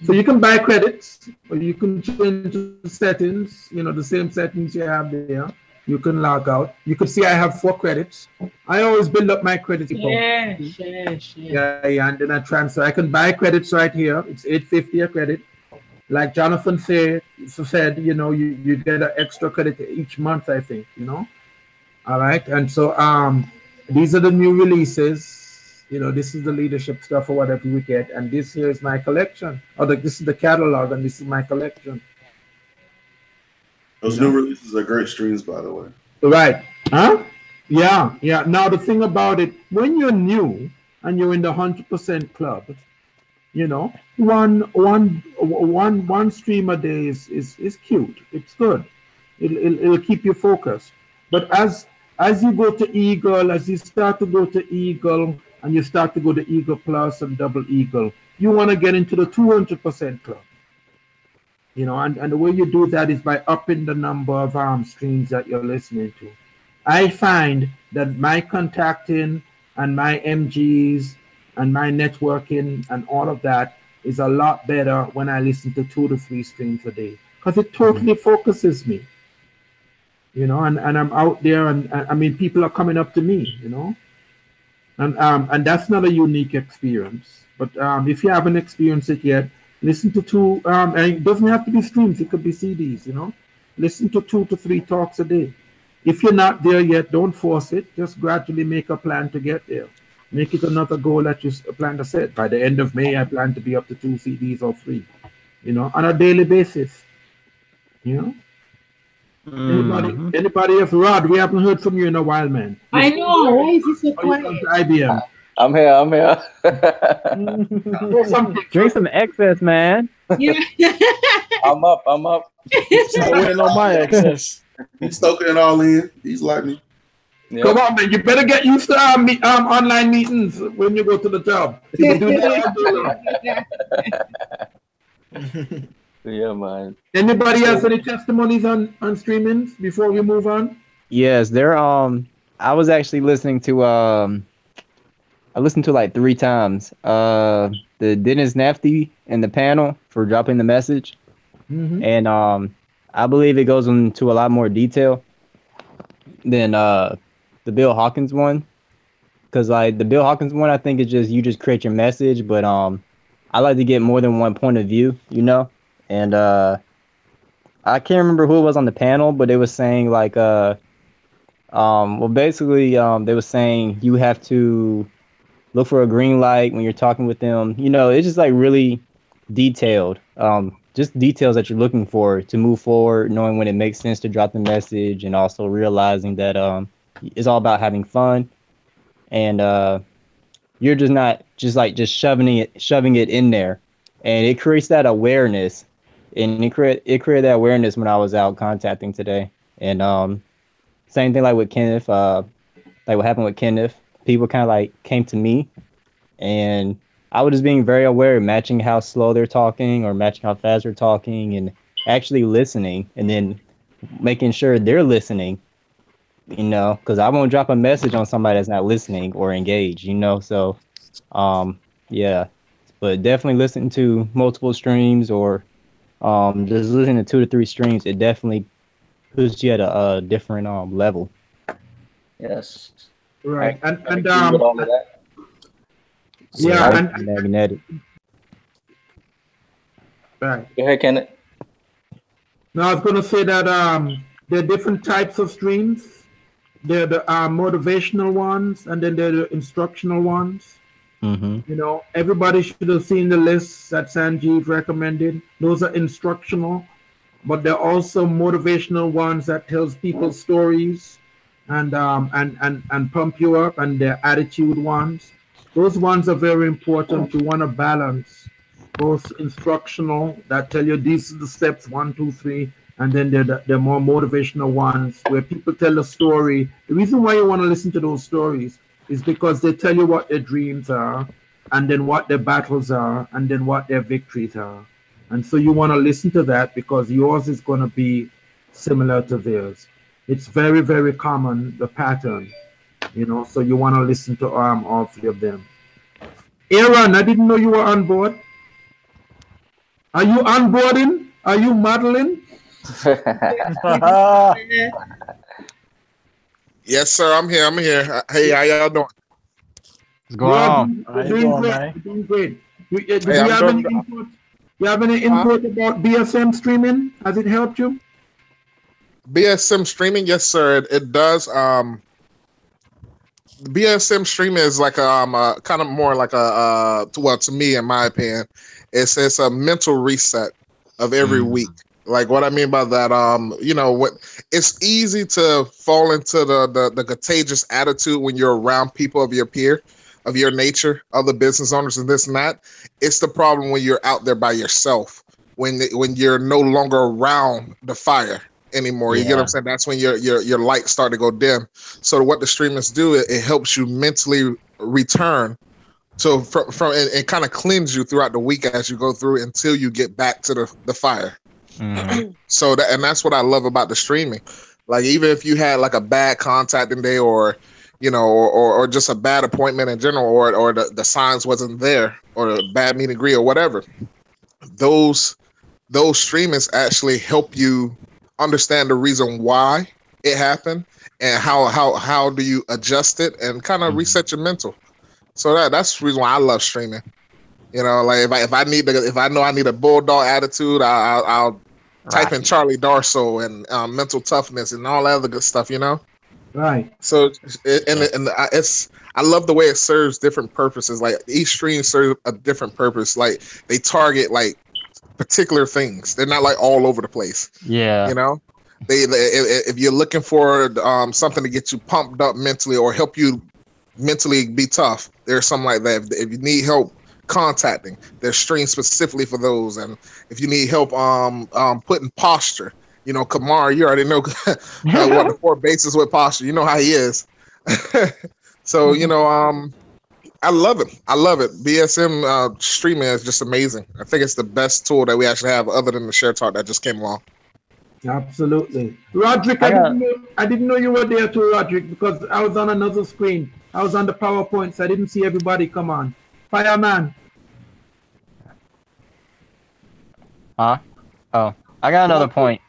So you can buy credits, or you can change the settings, the same settings you have there. You can log out. You can see I have 4 credits. I always build up my credits. Yeah, and then I transfer. I can buy credits right here. It's $8.50 a credit. Like Jonathan said, you get an extra credit each month, I think, All right. And so these are the new releases. This is the leadership stuff or whatever we get. And this here is my collection. This is the catalog, and this is my collection. Those new releases are great streams, by the way. Right. Huh? Yeah. Now, the thing about it, when you're new and you're in the 100% club, one stream a day is cute. It's good. It'll keep you focused. But as you go to Eagle, as you start to go to Eagle, and you start to go to Eagle Plus and Double Eagle, you want to get into the 200% club. And the way you do that is by upping the number of streams that you're listening to. I find that my contacting and my MGs and my networking and all of that is a lot better when I listen to 2 to 3 streams a day, because it totally focuses me, and I'm out there, and I mean, people are coming up to me, and that's not a unique experience. But if you haven't experienced it yet, listen to 2, and it doesn't have to be streams, it could be CDs, listen to 2 to 3 talks a day. If you're not there yet, don't force it, just gradually make a plan to get there. Make it another goal that you plan to set. By the end of May, I plan to be up to 2 CDs or 3, on a daily basis. Anybody else? Rod, we haven't heard from you in a while, man. I know. Why is he so quiet? IBM. I'm here. Drink some excess, man. Yeah. I'm up. He's waiting on my access. He's soaking it all in. He's like me. Yeah. Come on, man. You better get used to online meetings when you go to the job. You do that. Yeah, man. Anybody else any testimonies on streamings before we move on? Yes, there. I was actually listening to I listened to like 3 times. The Dennis Nafty and the panel for dropping the message, and I believe it goes into a lot more detail than the Bill Hawkins one, because like the Bill Hawkins one, I think it's just you just create your message, but I like to get more than one point of view, and I can't remember who it was on the panel, but they was saying like well basically they was saying you have to look for a green light when you're talking with them. It's just like really detailed, just details that you're looking for to move forward, knowing when it makes sense to drop the message, and also realizing that it's all about having fun, and you're just not just shoving it in there, and it creates that awareness, and it created that awareness when I was out contacting today. And same thing like with Kenneth, like what happened with Kenneth, people kind of like came to me, and I was just being very aware, matching how slow they're talking or matching how fast they're talking, and actually listening, and then making sure they're listening, because I won't drop a message on somebody that's not listening or engaged, so yeah, but definitely listen to multiple streams, or just listening to 2 to 3 streams. It definitely puts you at a different level. Yes. Right. I And agree with all of that. yeah, and Magnetic. right. Go ahead, Kenneth. Now I was going to say that there are different types of streams. There are the motivational ones, and then there are the instructional ones. Everybody should have seen the lists that Sanjeev recommended. Those are instructional, but there are also motivational ones that tells people stories and pump you up, and their attitude ones. Those ones are very important. You want to balance both instructional that tell you these are the steps 1, 2, 3, and then they're more motivational ones where people tell a story. The reason why you want to listen to those stories is because they tell you what their dreams are, and then what their battles are, and then what their victories are. And so you want to listen to that because yours is going to be similar to theirs. It's very, very common, the pattern, so you want to listen to all 3 of them. Aaron, I didn't know you were on board. Are you onboarding? Are you modeling? Yes, sir. I'm here. Hey, how y'all doing? What's going on? Doing great. Do you have any input? You have any input about BSM streaming? Has it helped you? BSM streaming, yes, sir. It does. BSM streaming is like a kind of more like to me, in my opinion, it's a mental reset of every week. Like what I mean by that, what it's easy to fall into the contagious attitude when you're around people of your peer, of your nature, other business owners and this and that. It's the problem when you're out there by yourself, when you're no longer around the fire anymore. You get what I'm saying? That's when your lights start to go dim. So what the streamers do, it helps you mentally return to from and kind of cleanse you throughout the week as you go through until you get back to the fire. So that's what I love about the streaming. Like even if you had like a bad contacting day, or or just a bad appointment in general, or the signs wasn't there, or a bad meet and greet or whatever. Those streamings actually help you understand the reason why it happened and how do you adjust it and kind of reset your mental. So that's the reason why I love streaming. Like if I know I need a bulldog attitude, I'll type in Charlie Darso and mental toughness and all that other good stuff. Right. So I love the way it serves different purposes. Like each stream serves a different purpose. Like they target like particular things. They're not like all over the place. Yeah. If you're looking for something to get you pumped up mentally or help you mentally be tough, there's something like that. If you need help contacting, there's streams specifically for those. And if you need help putting posture, Kamar, you already know what the 4 bases with posture. You know how he is. So I love it. BSM streaming is just amazing. I think it's the best tool that we actually have other than the share talk that just came along. Absolutely. Roderick, I didn't know you were there too, Roderick, because I was on another screen. I was on the PowerPoint, so I didn't see everybody come on. Fireman. Huh? Oh, I got another point.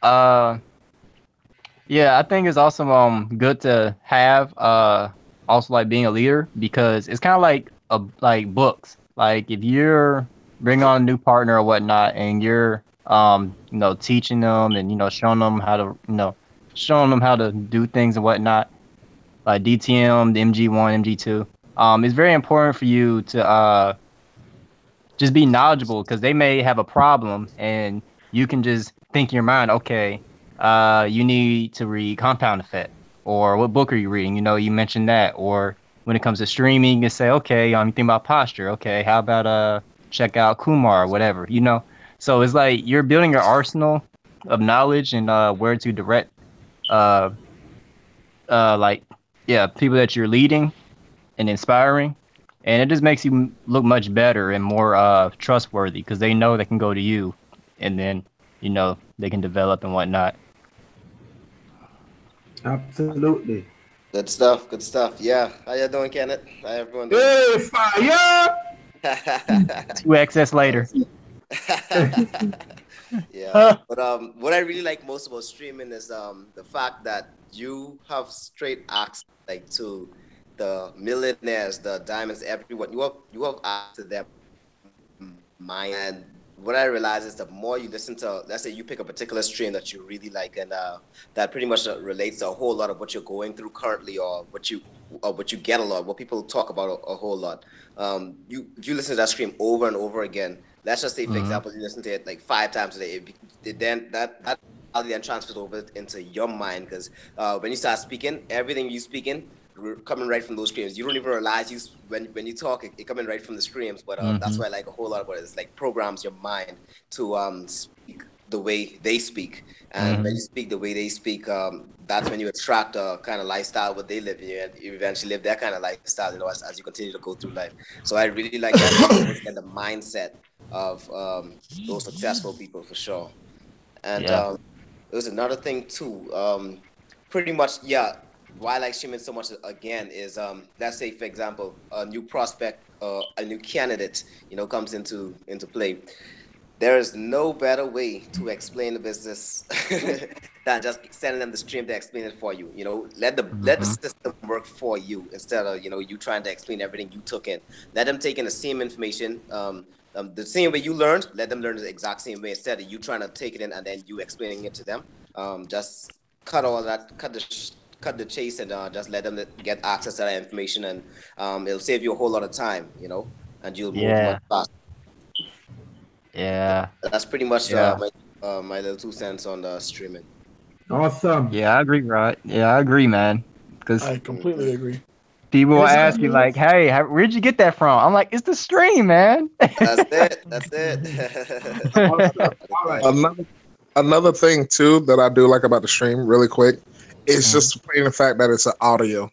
Yeah, I think it's also good to have also like being a leader, because it's kind of like books. Like if you're bringing on a new partner or whatnot, and you're teaching them and showing them how to do things and whatnot, like DTM, the MG1, MG2. It's very important for you to just be knowledgeable, because they may have a problem and you can just think in your mind, okay, you need to read Compound Effect, or what book are you reading? You mentioned that. Or when it comes to streaming, you can say, okay, you think about posture. Okay, how about check out Kumar or whatever, So it's like you're building your arsenal of knowledge and where to direct people that you're leading and inspiring. And it just makes you look much better and more trustworthy, because they know they can go to you, and then they can develop and whatnot. Absolutely. Good stuff. Yeah. How you doing, Kenneth? How everyone doing? Hey, fire! 2XS later. Yeah. But what I really like most about streaming is the fact that you have straight access to the millionaires, the diamonds, everyone. You have access to their mind. And what I realize is the more you listen to, let's say you pick a particular stream that you really like, and that pretty much relates to a whole lot of what you're going through currently, or what you get a lot, what people talk about a whole lot. If you listen to that stream over and over again, let's just say, for example, you listen to it like 5 times a day, then that then transfers over into your mind, because when you start speaking, everything you speaking coming right from those streams. You don't even realize when you talk, it coming right from the streams. But that's why I like a whole lot about it. It's like programs your mind to speak the way they speak, and when you speak the way they speak, that's when you attract a kind of lifestyle what they live in, and you eventually live that kind of lifestyle, as you continue to go through life. So I really like that and the mindset of those successful people, for sure. And there's another thing too. Pretty much, why I like streaming so much again is let's say, for example, a new prospect, a new candidate, comes into play. There is no better way to explain the business than just sending them the stream to explain it for you. Let the system work for you, instead of you trying to explain everything you took in. Let them take in the same information, the same way you learned. Let them learn the exact same way, instead of you trying to take it in and then you explaining it to them. Just cut all that, cut the chase, and just let them get access to that information, and it'll save you a whole lot of time, and you'll move much faster. Yeah. That's pretty much my little 2 cents on the streaming. Awesome. Yeah, I agree, Rod. Yeah, I agree, man. Because I completely agree. people will ask you like, "Hey, where'd you get that from?" I'm like, "It's the stream, man." That's it. All right. Another thing too that I do like about the stream, really quick, is just plain the fact that it's an audio.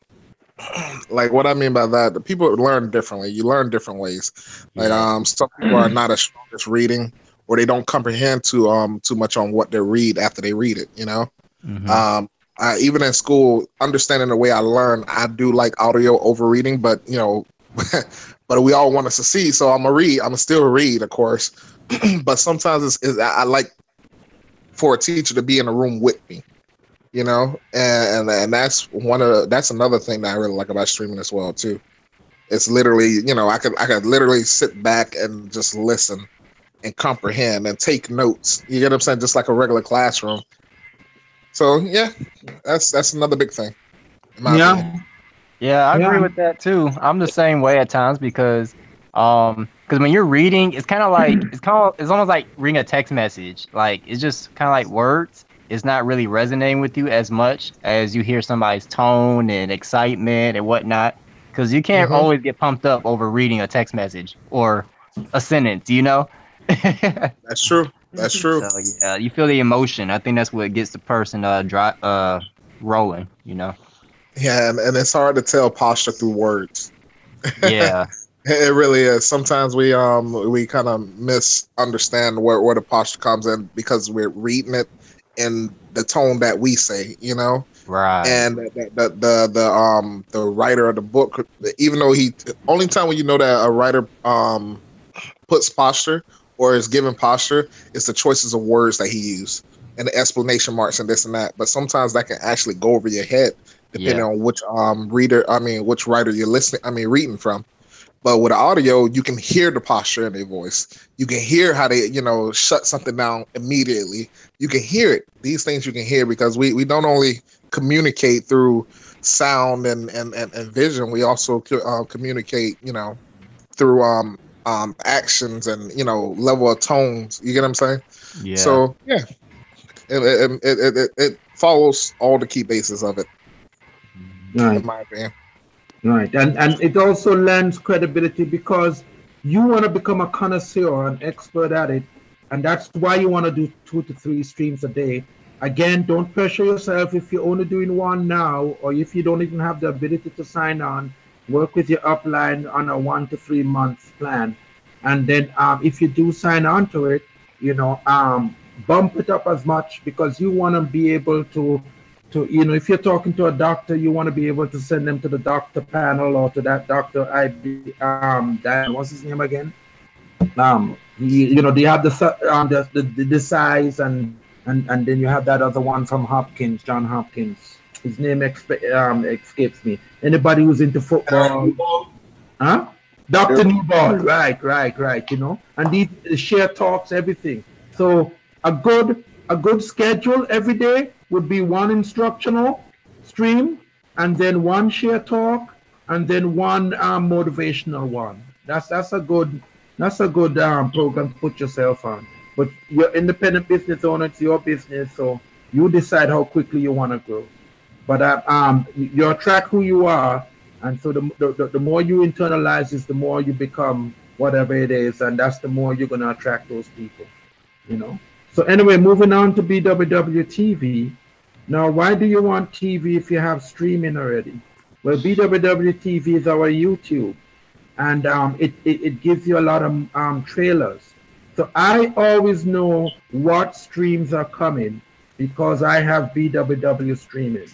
Like what I mean by that, the people learn differently. You learn different ways. Like some people are not as strong as reading, or they don't comprehend too much on what they read after they read it. even in school, understanding the way I learn, I do like audio over reading, but but we all want to succeed. So I'm gonna still read, of course. But sometimes I like for a teacher to be in the room with me, and that's another thing that I really like about streaming as well too. It's literally, I could literally sit back and just listen and comprehend and take notes. You get what I'm saying? Just like a regular classroom. So yeah, that's another big thing, in my opinion. Yeah, I agree with that too. I'm the same way at times because when you're reading, it's almost like reading a text message. Like it's just kind of like words. It's not really resonating with you as much as you hear somebody's tone and excitement and whatnot. Because you can't always get pumped up over reading a text message or a sentence, That's true. That's true. So, yeah, you feel the emotion. I think that's what gets the person rolling, Yeah, and it's hard to tell posture through words. Yeah. It really is. Sometimes we kind of misunderstand where the posture comes in because we're reading it in the tone that we say, Right. And the writer of the book, even though only time when you know that a writer puts posture or is given posture is the choices of words that he used and the exclamation marks and this and that. But sometimes that can actually go over your head depending on which which writer you're reading from. But with audio, you can hear the posture in their voice. You can hear how they, shut something down immediately. You can hear it. These things you can hear because we don't only communicate through sound and vision. We also communicate, through actions and level of tones. You get what I'm saying? Yeah. So yeah, it follows all the key bases of it. Right. In my opinion. Right, and it also lends credibility because you want to become a connoisseur, an expert at it, and that's why you want to do 2 to 3 streams a day. Again, don't pressure yourself if you're only doing one now, or if you don't even have the ability to sign on. Work with your upline on a 1 to 3 month plan, and then if you do sign on to it, bump it up as much because you want to be able to if you're talking to a doctor, you want to be able to send them to the doctor panel or to that doctor what's his name again? They have the size and then you have that other one from Hopkins, John Hopkins. His name escapes me. Anybody who's into football, Dr. Newball, right. And these share talks, everything. So a good schedule every day would be 1 instructional stream, and then 1 share talk, and then 1 motivational one. That's a good program to put yourself on. But you're independent business owner; it's your business, so you decide how quickly you want to grow. But you attract who you are, and so the more you internalize this, the more you become whatever it is, and that's the more you're going to attract those people. So anyway, moving on to BWW TV. Now, why do you want TV if you have streaming already? Well, BWW TV is our YouTube, and it gives you a lot of trailers. So I always know what streams are coming because I have BWW streaming.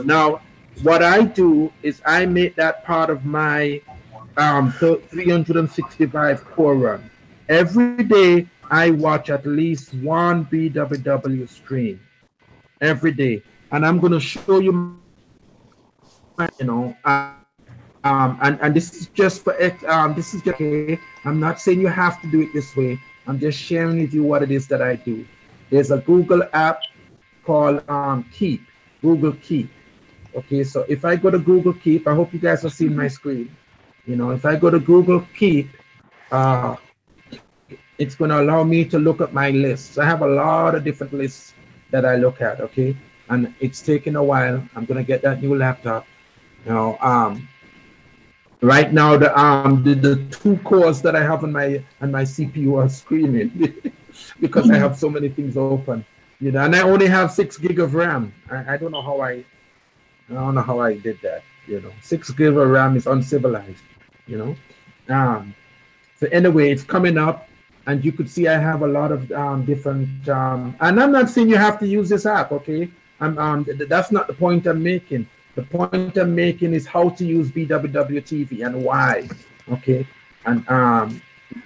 Now, what I do is I make that part of my 365 core run. Every day, I watch at least 1 BWW stream every day, and I'm going to show you, and this is just for this is just okay. I'm not saying you have to do it this way. I'm just sharing with you what it is that I do. There's a Google app called Keep, Google Keep. Okay, so if I go to Google Keep, I hope you guys are seeing my screen. If I go to Google Keep, it's going to allow me to look at my lists. I have a lot of different lists that I look at, okay? And it's taking a while. I'm going to get that new laptop. Right now, the 2 cores that I have on my CPU are screaming because I have so many things open. And I only have 6 gig of RAM. I don't know how I did that. 6 gig of RAM is uncivilized. So anyway, it's coming up. And you could see I have a lot of different, and I'm not saying you have to use this app, okay? That's not the point I'm making. The point I'm making is how to use BWW TV and why. Okay, and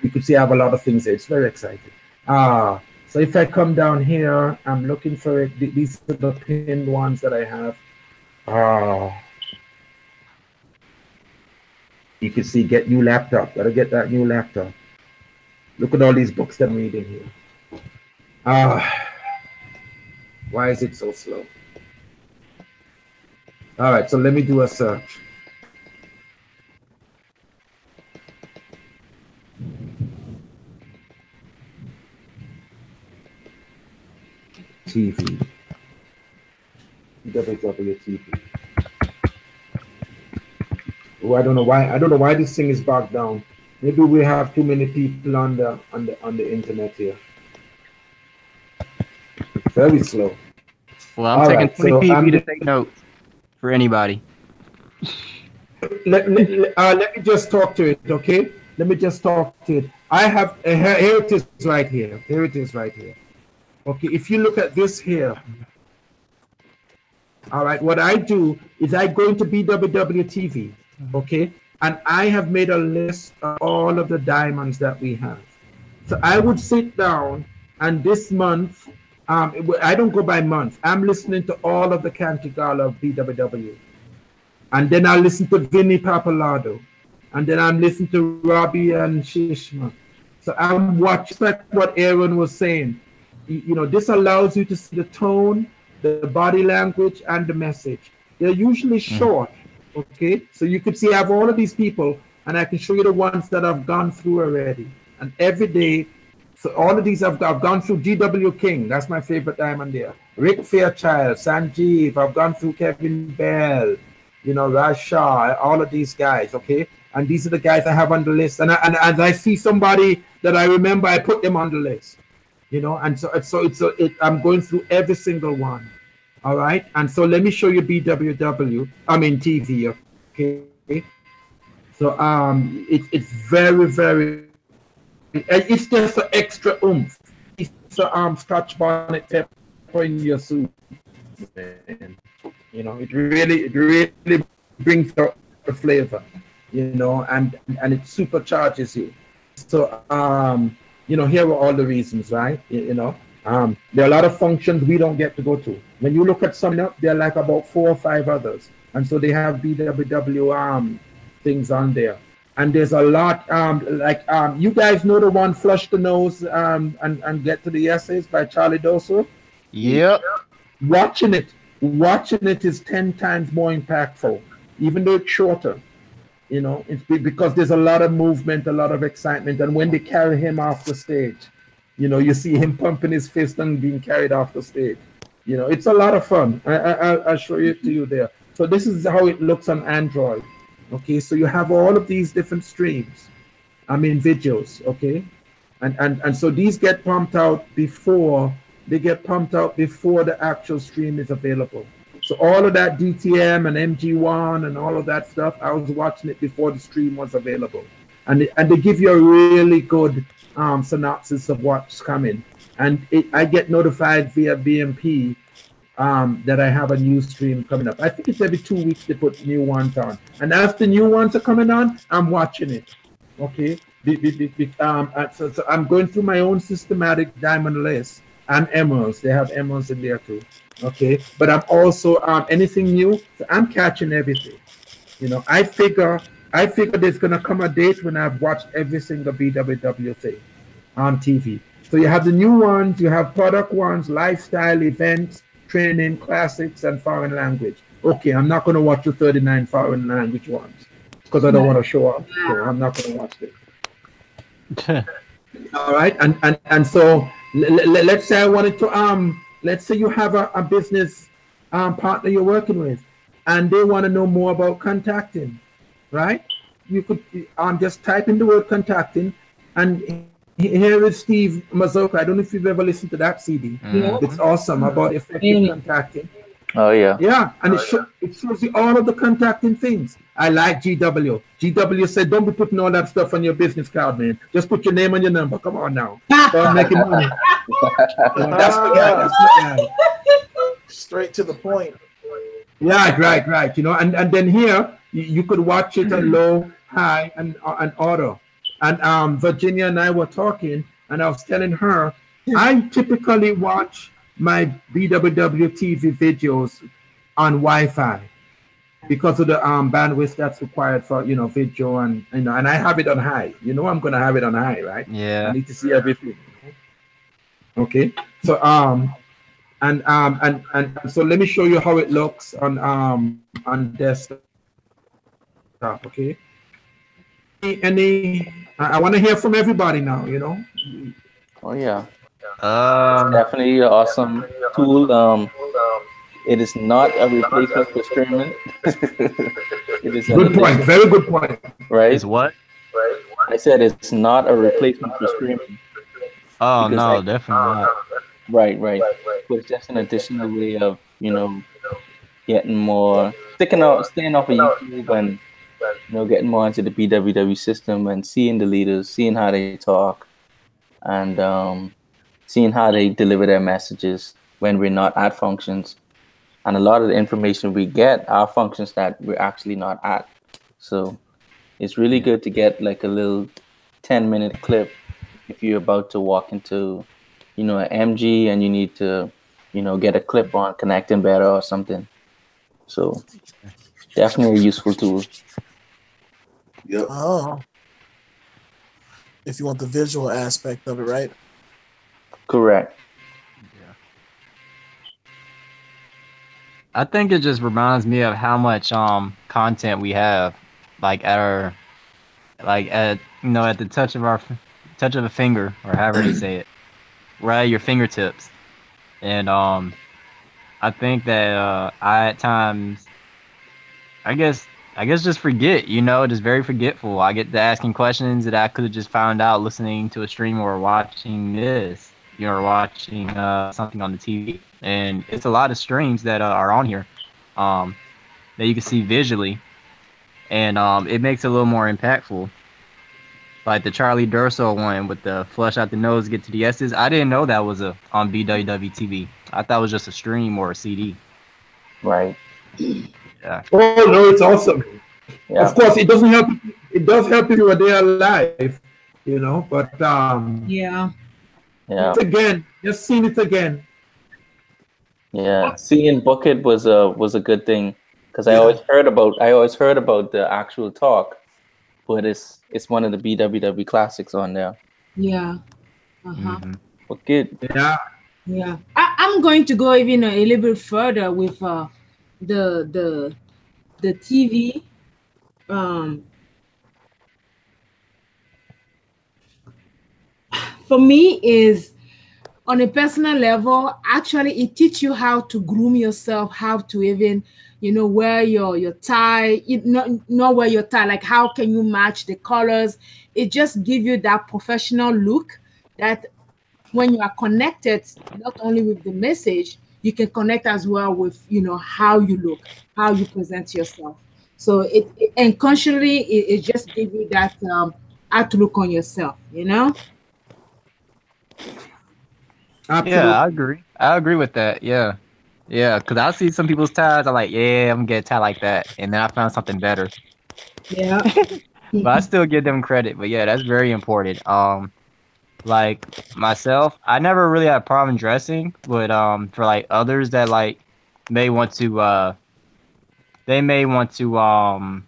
you could see I have a lot of things there. It's very exciting. So if I come down here, I'm looking for it. These are the pinned ones that I have. You can see get new laptop. Gotta get that new laptop. Look at all these books that I'm reading here. Why is it so slow? All right, so let me do a search. TV. BWW TV. Oh, I don't know why. I don't know why this thing is bogged down. Maybe we have too many people on the internet here. Very slow. Well, I'm All taking right, 20 so PB to take notes for anybody. Let me just talk to it, okay? Let me just talk to it. I have here it is right here. Here it is right here. Okay, if you look at this here, all right, what I do is I go into BWW TV, okay, and I have made a list of all of the diamonds that we have. So I would sit down, and this month, I don't go by month. I'm listening to all of the Cantigala of BWW. And then I listen to Vinny Papalado. And then I'm listening to Robbie and Shishma. So I'm watching like what Aaron was saying. You know, this allows you to see the tone, the body language, and the message. They're usually short, okay? So you could see I have all of these people, and I can show you the ones that I've gone through already. And every day, so all of these I've gone through G.W. King. That's my favorite diamond there. Rick Fairchild, Sanjeev. I've gone through Kevin Bell, you know, Raj Shah, all of these guys, okay? And these are the guys I have on the list. And as I see somebody that I remember, I put them on the list. You know, and I'm going through every single one. All right. And so let me show you BWW. I mean TV. Okay. So it's very, very. It's just an extra oomph. It's a Scotch bonnet pepper in your soup. And, you know, it really brings out the flavor. You know, and it supercharges you. So you know, here are all the reasons, right? You know, there are a lot of functions we don't get to go to. When you look at some up, there are like about 4 or 5 others. And so they have BWW things on there. And there's a lot, you guys know the one Flush the Nose and Get to the Essays by Charlie Doso? Yep. Watching it is 10 times more impactful, even though it's shorter. You know, it's because there's a lot of movement, a lot of excitement. And when they carry him off the stage, you know, you see him pumping his fist and being carried off the stage. You know, it's a lot of fun. I'll show it to you there. So this is how it looks on Android. Okay, so you have all of these different streams. I mean, videos, okay? And so these get pumped out before the actual stream is available. So all of that DTM and MG1 and all of that stuff, I was watching it before the stream was available. And they give you a really good synopsis of what's coming. And I get notified via BMP that I have a new stream coming up. I think it's every 2 weeks they put new ones on. And after new ones are coming on, I'm watching it. Okay? So I'm going through my own systematic diamond list and emeralds. They have emeralds in there too. Okay, but I'm also anything new. So I'm catching everything. You know, I figure there's gonna come a date when I've watched every single BWW thing on TV. So you have the new ones, you have product ones, lifestyle, events, training, classics, and foreign language. Okay, I'm not gonna watch the 39 foreign language ones because I don't want to show up. So I'm not gonna watch it. All right, and so let's say I wanted to let's say you have a business partner you're working with, and they want to know more about contacting, right? You could just type in the word contacting, and here is Steve Mazoka. I don't know if you've ever listened to that CD. It's awesome about effective contacting. Oh yeah. Yeah, and it shows you all of the contacting things. I like GW. GW said, don't be putting all that stuff on your business card, man. Just put your name and your number. Come on now. Start making money. That's the guy. Straight to the point. Right. And then here you could watch it on low, high, and auto. And Virginia and I were talking, and I was telling her I typically watch my BWW TV videos on Wi-Fi because of the bandwidth that's required for video, and and I have it on high. I'm gonna have it on high, right? I Yeah. need to see everything. Okay, so and so let me show you how it looks on desktop. Okay, I want to hear from everybody now. Oh yeah, Um. definitely an awesome tool. It is not a replacement for streaming. It is an Good point. addition, Very good point. right? Is what? I said it's not a replacement for streaming Oh because, no, like, definitely not. right. But it's just an additional way of getting more sticking out, staying off of YouTube, and getting more into the BWW system and seeing the leaders, seeing how they talk, and seeing how they deliver their messages when we're not at functions. And a lot of the information we get are functions that we're actually not at. So it's really good to get like a little 10-minute clip if you're about to walk into, an MG and you need to, get a clip on connecting better or something. So definitely a useful tool. Yep. Oh, if you want the visual aspect of it, right? Correct. I think it just reminds me of how much content we have, like at our, like at at the touch of a finger, or however they say it, right at your fingertips. And I think that I at times, I guess just forget, just very forgetful. I get to asking questions that I could have just found out listening to a stream or watching this, or watching something on the TV. And it's a lot of streams that are on here that you can see visually, and it makes it a little more impactful. Like the Charlie Durso one with the flush out the nose, get to the S's. I didn't know that was on BWW TV. I thought it was just a stream or a CD. Right. Yeah. Oh no, it's awesome. Yeah. Of course, it doesn't help. It does help if you are there live, But Yeah. Yeah. again, just seen it again. Yeah. Seeing Bucket was a good thing because I always heard about the actual talk, but it's one of the BWW classics on there. Yeah. Uh-huh. Mhm. Bucket. Yeah. Yeah. I'm going to go even a little bit further with the TV. For me is on a personal level, actually it teaches you how to groom yourself, how to even wear your tie, not wear your tie, like how can you match the colors. It just gives you that professional look that when you are connected, not only with the message, you can connect as well with how you look, how you present yourself. So and consciously it just gives you that how to look on yourself. Absolutely. Yeah, I agree with that. Yeah. Yeah, because I see some people's ties. I'm like, yeah, I'm gonna get a tie like that, and then I found something better. Yeah. But I still give them credit. But yeah, that's very important. Like myself, I never really had a problem dressing, but for like others that like may want to they may want to up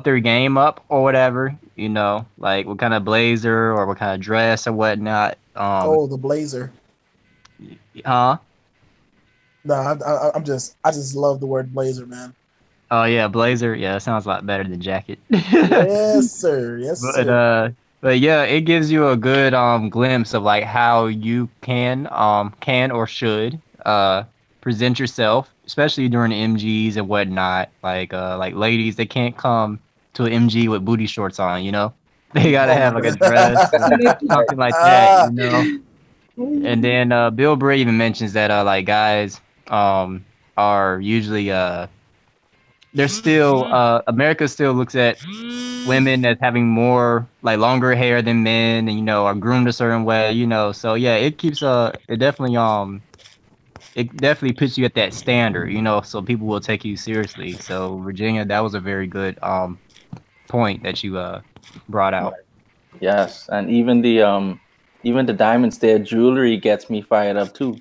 their game up or whatever, like what kind of blazer or what kind of dress or whatnot. Oh, the blazer. Huh? No, I just love the word blazer, man. Oh yeah, blazer. Yeah, that sounds a lot better than jacket. Yes, sir. Yes, sir. But yeah, it gives you a good glimpse of like how you can or should present yourself, especially during MGs and whatnot. Like ladies, they can't come to an MG with booty shorts on, They gotta have like a dress or something like that, And then Bill Bray even mentions that like guys are usually they're still America still looks at women as having more like longer hair than men, and are groomed a certain way, So yeah, it keeps it definitely it definitely puts you at that standard, so people will take you seriously. So Virginia, that was a very good point that you brought out. Yes, and even the diamonds there, jewelry gets me fired up too.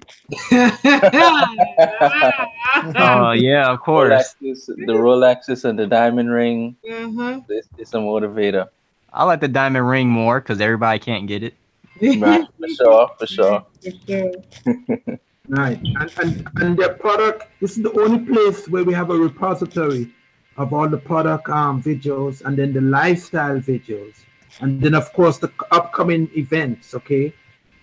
Oh yeah, of course. The Rolexes and the diamond ring. Uh-huh. It's a motivator. I like the diamond ring more because everybody can't get it. Right, for sure, for sure. Right. And their product, this is the only place where we have a repository of all the product videos and then the lifestyle videos. And then of course the upcoming events, okay?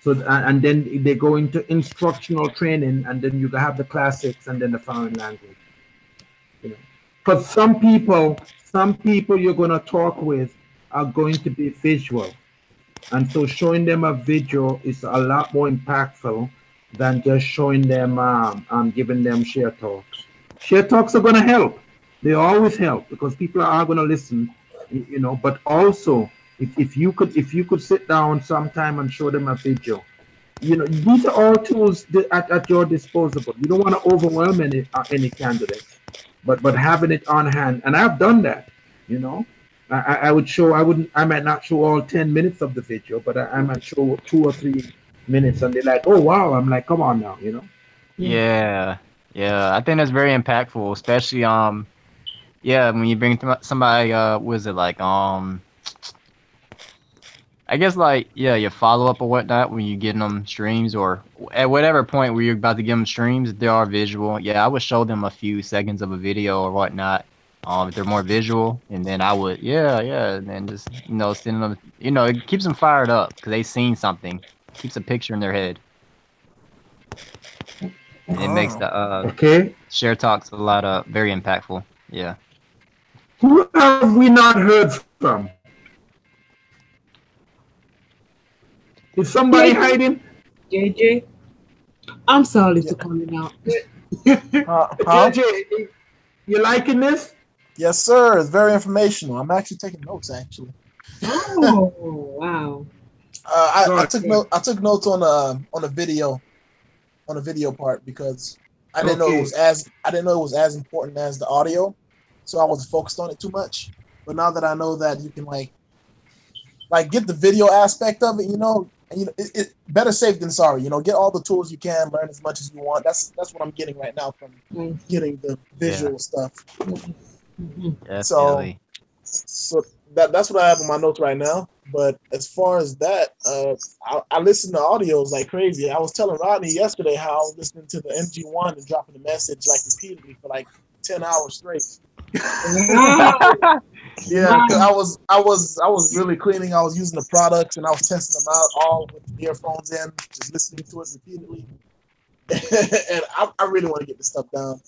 So and then they go into instructional training and then you have the classics and then the foreign language. Because some people you're gonna talk with are going to be visual. And so showing them a video is a lot more impactful than just showing them, giving them share talks. Share talks are going to help. They always help because people are going to listen, but also if you could sit down sometime and show them a video, these are all tools at your disposal. You don't want to overwhelm any candidates, but having it on hand. And I've done that, I might not show all 10 minutes of the video, but I might show 2 or 3 minutes and they're like, oh, wow. I'm like, come on now, Yeah. I think that's very impactful, especially, when you bring somebody, was it like, I guess your follow up or whatnot when you're getting them streams or at whatever point where you're about to give them streams, they are visual. Yeah, I would show them a few seconds of a video or whatnot. If they're more visual, and then I would, and then just, send them, it keeps them fired up because they've seen something, keeps a picture in their head. And it makes the share talks a lot very impactful. Yeah. Who have we not heard from? Is somebody hiding? JJ, I'm sorry to call it out. JJ, you liking this? Yes, sir. It's very informational. I'm actually taking notes. Actually. Oh wow. I took notes on a video, part because I didn't know it was as important as the audio, so I wasn't focused on it too much. But now that I know that you can like get the video aspect of it, and it better safe than sorry. Get all the tools you can, learn as much as you want. That's what I'm getting right now from getting the visual stuff. Definitely. So that's what I have on my notes right now. But as far as that, I listen to audios like crazy. I was telling Rodney yesterday how I was listening to the MG1 and dropping the message like repeatedly for like 10 hours straight. Yeah, because I was really cleaning. I was using the products and I was testing them out all with the earphones in, just listening to it repeatedly. And I really want to get this stuff down.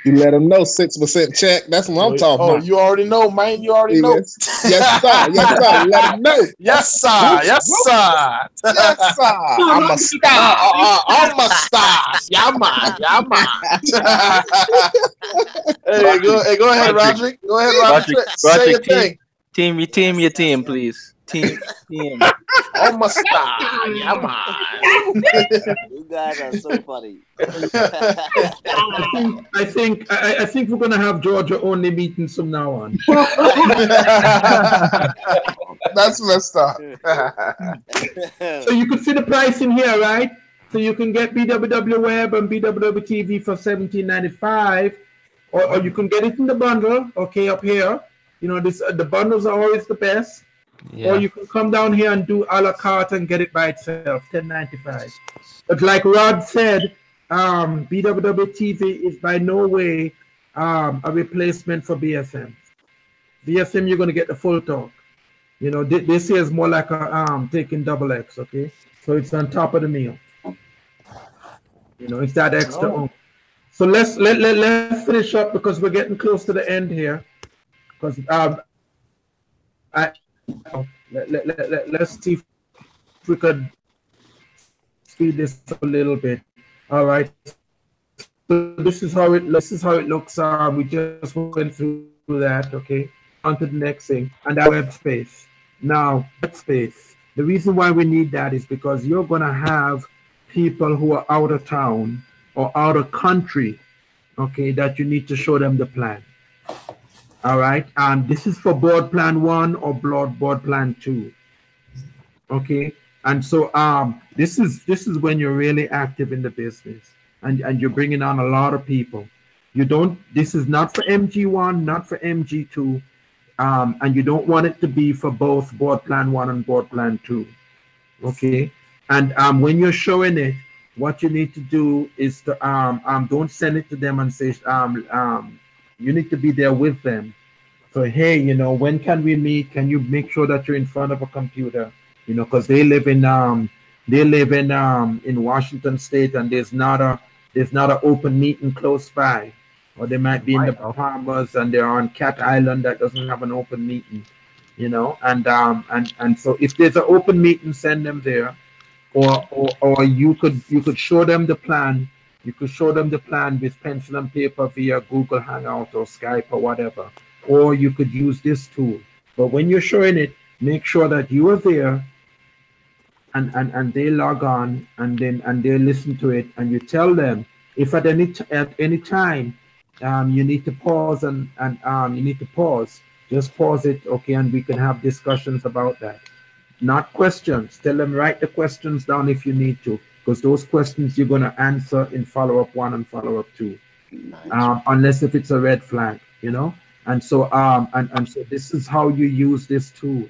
You let them know 6% check. That's what I'm talking about. Oh, you already know, man. You already know. Yes, sir. Yes, sir. Let them know. Yes, sir. Yes, sir. Yes, sir. I'm a star. I'm a star. Yeah, man. Hey, go ahead, Roderick. Go ahead, Roderick. Say your thing. Team, please. Team. I'm a star. Yeah, man. You guys are so funny. I think we're gonna have Georgia only meetings from now on. That's messed up. So you can see the price in here, right? So you can get BWW Web and BWW TV for $17.95, or you can get it in the bundle. Okay, up here. The bundles are always the best. Yeah. Or you can come down here and do a la carte and get it by itself, $10.95. But like Rod said, BWW TV is by no way a replacement for BSM. BSM, you're going to get the full talk. This here is more like a taking double X, okay? So it's on top of the meal. It's that extra. Oh. So let's finish up because we're getting close to the end here. Because let's see if we could speed this up a little bit. All right. So this is how it looks. We just went through that. Okay. On to the next thing, and our web space. Now, web space. The reason why we need that is because you're gonna have people who are out of town or out of country, okay, that you need to show them the plan. All right. And this is for board plan one or board plan two. Okay. And so this is when you're really active in the business, and you're bringing on a lot of people. You don't, this is not for MG1, not for MG2, and you don't want it to be for both board plan one and board plan two. Okay. And when you're showing it, what you need to do is to don't send it to them and say you need to be there with them. So hey, when can we meet? Can you make sure that you're in front of a computer? Because they live in Washington State, and there's not an open meeting close by, or they might be in the Bahamas and they're on Cat Island that doesn't have an open meeting. And so if there's an open meeting, send them there, or you could show them the plan. You could show them the plan with pencil and paper via Google Hangout or Skype or whatever, or you could use this tool. But when you're showing it, make sure that you are there, and they log on, and they listen to it, and you tell them if at any time you need to pause, and you need to pause, just pause it, okay, and we can have discussions about that. Not questions. Tell them, write the questions down if you need to, because those questions you're going to answer in follow-up one and follow-up two, unless if it's a red flag. And so so this is how you use this tool.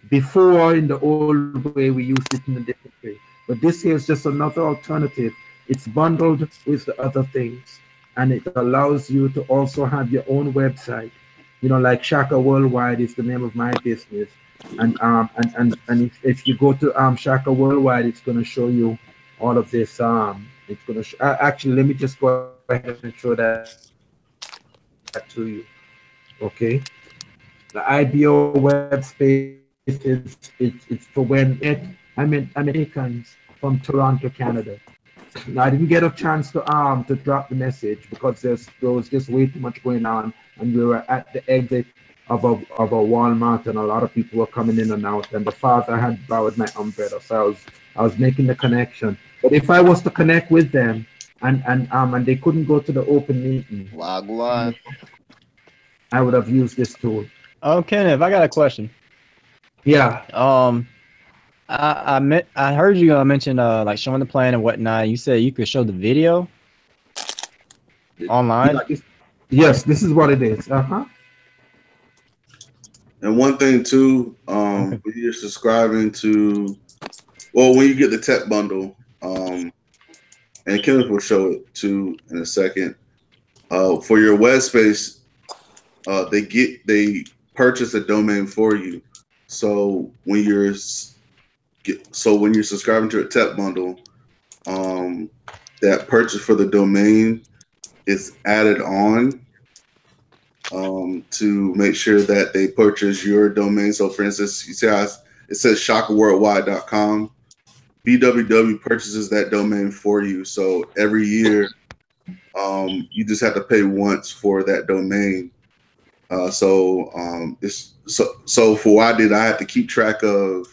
Before, in the old way, we used it in a different way, but this here is just another alternative. It's bundled with the other things, and it allows you to also have your own website. Like Shaka Worldwide is the name of my business, and if you go to Shaka Worldwide, it's going to show you all of this. It's going to actually, let me just go ahead and show that to you. Okay, the IBO web space it's for when Americans from Toronto, Canada. Now, I didn't get a chance to drop the message because there was just way too much going on, and we were at the exit of a Walmart, and a lot of people were coming in and out, and the father had borrowed my umbrella, so I was making the connection. But if I was to connect with them, and they couldn't go to the open meeting, I would have used this tool. Kenneth, I got a question. Yeah. I heard you mention like showing the plan and whatnot. You said you could show the video online. Yes, this is what it is. And one thing too, when you're subscribing to, when you get the tech bundle, and Kenneth will show it too in a second. For your web space, they purchase a domain for you. So when you're subscribing to a tech bundle, that purchase for the domain is added on to make sure that they purchase your domain. So for instance, you see how it says shakaworldwide.com. BWW purchases that domain for you. So every year, you just have to pay once for that domain. So for what I did, I had to keep track of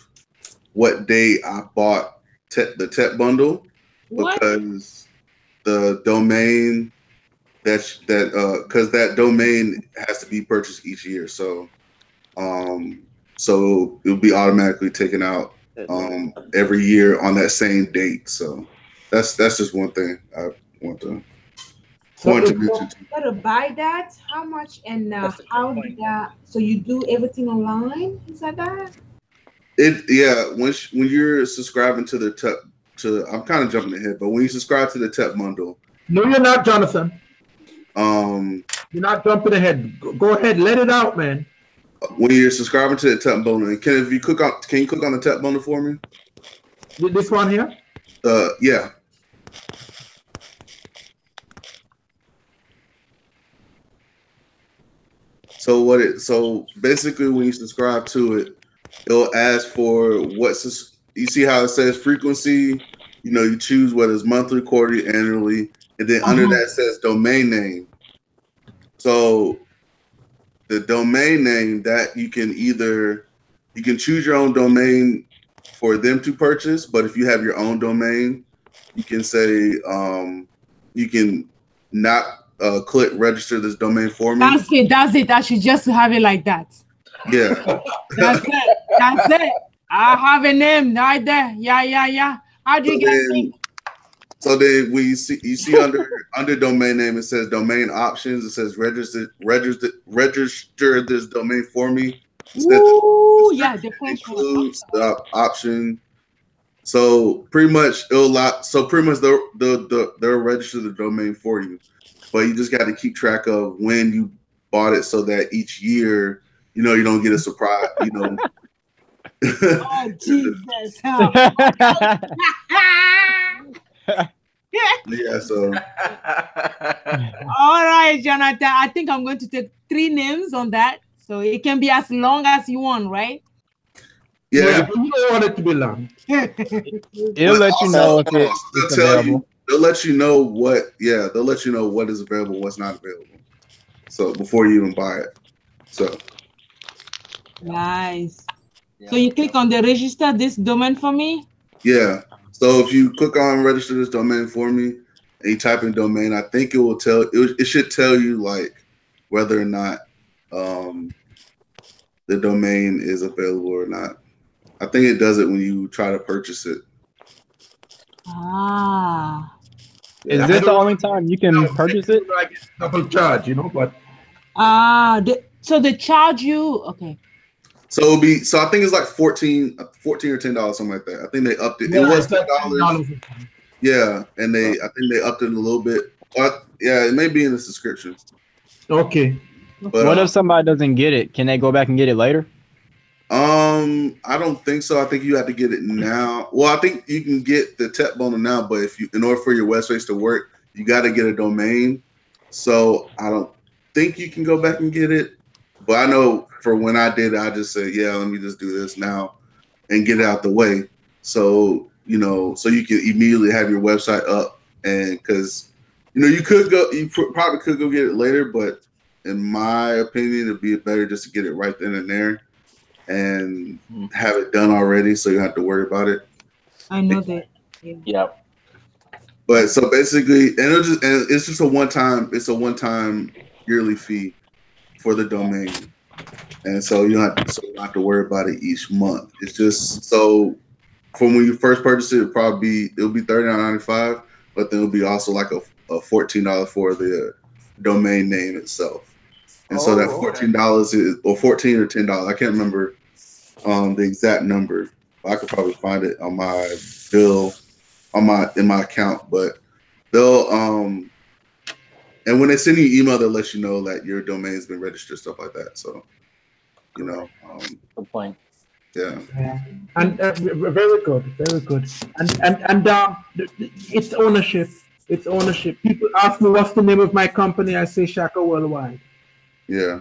what day I bought the tech bundle, because the domain because that domain has to be purchased each year. So it'll be automatically taken out every year on that same date. So that's just one thing I want to mention. You gotta buy that. How much and how did that? So you do everything online? Is that? When you're subscribing to the I'm kind of jumping ahead, but when you subscribe to the tech bundle. No, you're not, Jonathan. You're not jumping ahead. Go ahead, let it out, man. When you're subscribing to the tech bundle, and can you click on the tech bundle for me? This one here? Yeah. So basically, when you subscribe to it, it'll ask for you see how it says frequency. You choose whether it's monthly, quarterly, annually, and then under that says domain name. So the domain name that you can choose your own domain for them to purchase, but if you have your own domain, You can say you can not click register this domain for me. That's it. I should just have it like that. Yeah. That's it. I have a name right there. Yeah. How do you get it? So then when you see under domain name, it says domain options. It says register this domain for me. Ooh, yeah, the French one. Includes the option. So pretty much they'll register the domain for you, but you just got to keep track of when you bought it so that each year, you don't get a surprise. Oh Jesus! Yeah. So. All right, Jonathan. I think I'm going to take 3 names on that, so it can be as long as you want, right? Yeah, you don't want it to be long. It'll let you know if it's available. They'll let you know what is available, what's not available. So before you even buy it. So nice. So you click on the register this domain for me? Yeah. So if you click on register this domain for me and you type in domain, I think it should tell you like whether or not the domain is available or not. I think it does it when you try to purchase it. Ah. Is this the only time you can purchase it? Like double charge, but. So they charge you, okay. So I think it's like $14 or $10, something like that. I think they upped it. Yeah, it was $10. Yeah, and I think they upped it a little bit. Yeah, it may be in the subscription. Okay. But, what if somebody doesn't get it? Can they go back and get it later? I don't think so. I think you have to get it now. Well, I think you can get the tech bundle now, but in order for your website to work, you got to get a domain. So I don't think you can go back and get it. But I know for when I did it, I just said, yeah, let me just do this now and get it out the way. So, so you can immediately have your website up. And because, you probably could go get it later, but in my opinion, it'd be better just to get it right then and there and have it done already, so you don't have to worry about it. I know that. Yeah. But so basically, it's just a one-time yearly fee for the domain, and so you don't have to worry about it each month. It's just so from when you first purchase it, it'll be $39.95, but then it'll be also like a $14 for the domain name itself. And so that $14 is, or $14 or $10, I can't remember the exact number. I could probably find it on my bill, in my account. But they'll and when they send you an email, they'll let you know that your domain has been registered, stuff like that. So, good point. Yeah. And very good. And it's ownership. It's ownership. People ask me what's the name of my company. I say Shaka Worldwide. Yeah.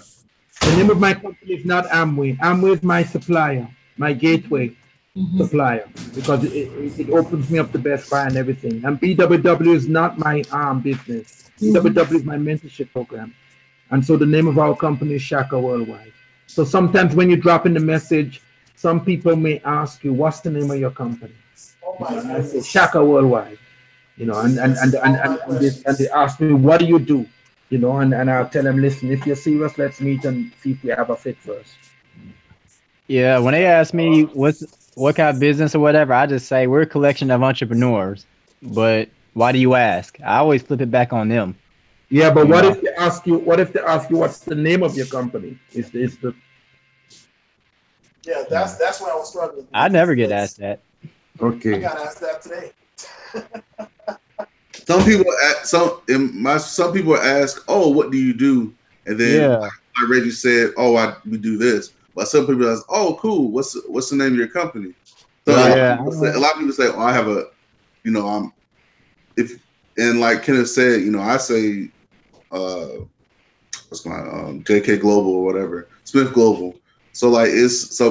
The name of my company is not Amway. Amway is my supplier, my gateway supplier, because it opens me up to Best Buy and everything. And BWW is not my business. BWW is my mentorship program. And so the name of our company is Shaka Worldwide. So sometimes when you drop in the message, some people may ask you, what's the name of your company? And I say Shaka Worldwide. And they ask me, what do you do? And I'll tell them, listen, if you're serious, let's meet and see if we have a fit first. Yeah, when they ask me what kind of business or whatever, I just say we're a collection of entrepreneurs. But why do you ask? I always flip it back on them. Yeah, but what if they ask you? What if they ask you what's the name of your company? Yeah, that's why I was struggling. I never get asked that. Okay. I got asked that today. Some people ask, "Oh, what do you do?" And then like Reggie said, "Oh, we do this." But some people ask, "Oh, cool. What's the name of your company?" So a lot of people say, "Oh, I have a, and like Kenneth said, I say, what's my JK Global or whatever, Smith Global." So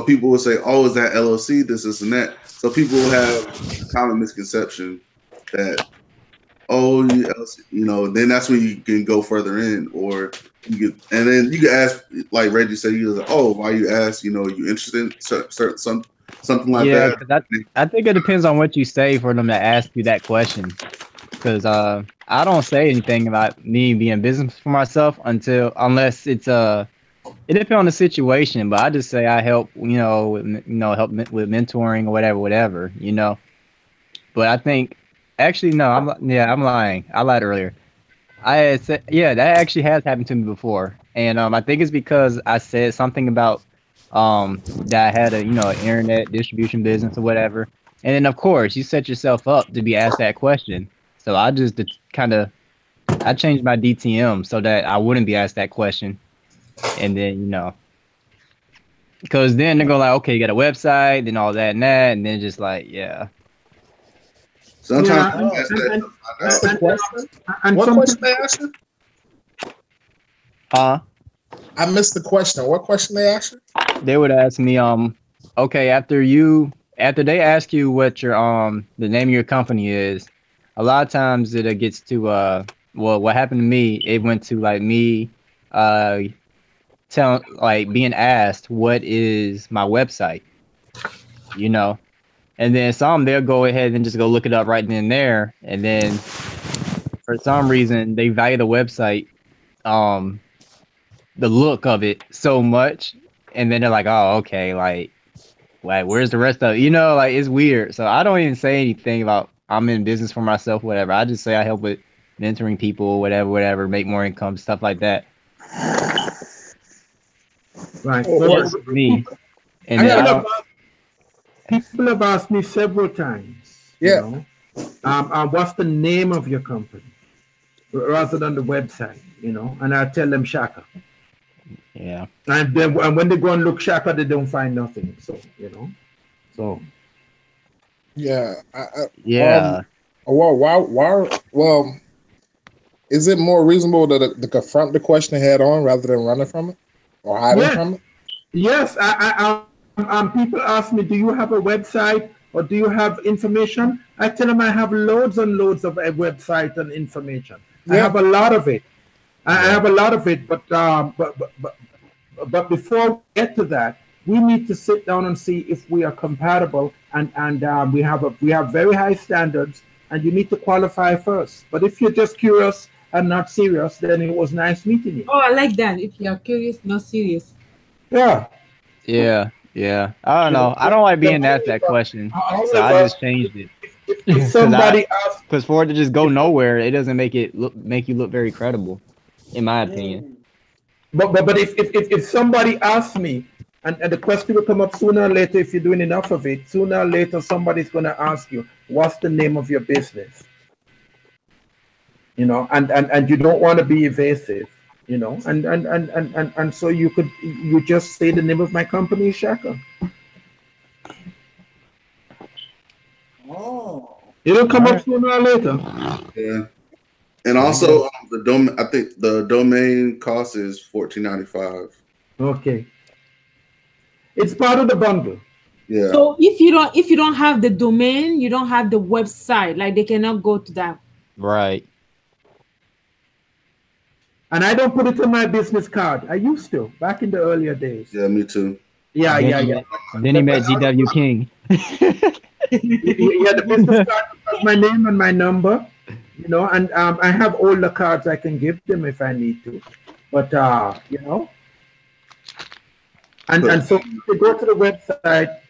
people will say, "Oh, is that LLC? This and that." So people have a common misconception that, then that's when you can go further in, or and then you can ask, like Reggie said, you like, "Oh, why you ask? You interested in certain something like Yeah, that. because I think it depends on what you say for them to ask you that question. Because I don't say anything about me being business for myself unless it's it depends on the situation. But I just say I help, help with mentoring or whatever, But I think actually no, I'm lying. I lied earlier. I had said, yeah, that actually has happened to me before, and I think it's because I said something about that I had a internet distribution business or whatever, and then of course you set yourself up to be asked that question. So I just I changed my DTM so that I wouldn't be asked that question, and then because then they're going like, okay, you got a website, then all that and that, and then just like, yeah. Sometimes what question they asked you? Huh? I missed the question. What question they asked you? They would ask me, okay, after they ask you what your the name of your company is, a lot of times it gets to well, what happened to me, it went to like me being asked what is my website, and then some they'll go ahead and just go look it up right then and there, and then for some reason they value the website, the look of it so much, and then they're like, oh, okay, like where's the rest of it? Like it's weird. So I don't even say anything about I'm in business for myself, whatever. I just say I help with mentoring people, whatever, make more income, stuff like that. Right. That's me. And then people have asked me several times. Yeah. What's the name of your company, rather than the website? And I tell them Shaka. Yeah. And when they go and look Shaka, they don't find nothing. So So. Yeah. Yeah. Well, is it more reasonable to confront the question head on rather than running from it or hiding from it? Yes. People ask me, do you have a website or do you have information? I tell them I have loads and loads of a website and information. Yeah. I have a lot of it. I have a lot of it, but before we get to that, we need to sit down and see if we are compatible, and we have very high standards, and you need to qualify first. But if you're just curious and not serious, then it was nice meeting you. Oh, I like that. If you are curious, not serious. Yeah. Yeah. I don't know. I don't like being asked that question, so I just changed it. If somebody asks, because for it to just go nowhere, it doesn't make you look very credible, in my opinion. But if somebody asks me, and the question will come up sooner or later, if you're doing enough of it, sooner or later somebody's going to ask you, what's the name of your business? And you don't want to be evasive, and so you just say the name of my company, Shaka. Oh. It'll come up sooner or later. Yeah. And also, I think the domain cost is $14.95. Okay, it's part of the bundle. Yeah. So if you don't have the domain, you don't have the website. Like they cannot go to that. Right. And I don't put it on my business card. I used to back in the earlier days. Yeah, me too. Yeah. Then he met GW King. Yeah, the business card has my name and my number. And I have all the cards I can give them if I need to, but and so if they go to the website,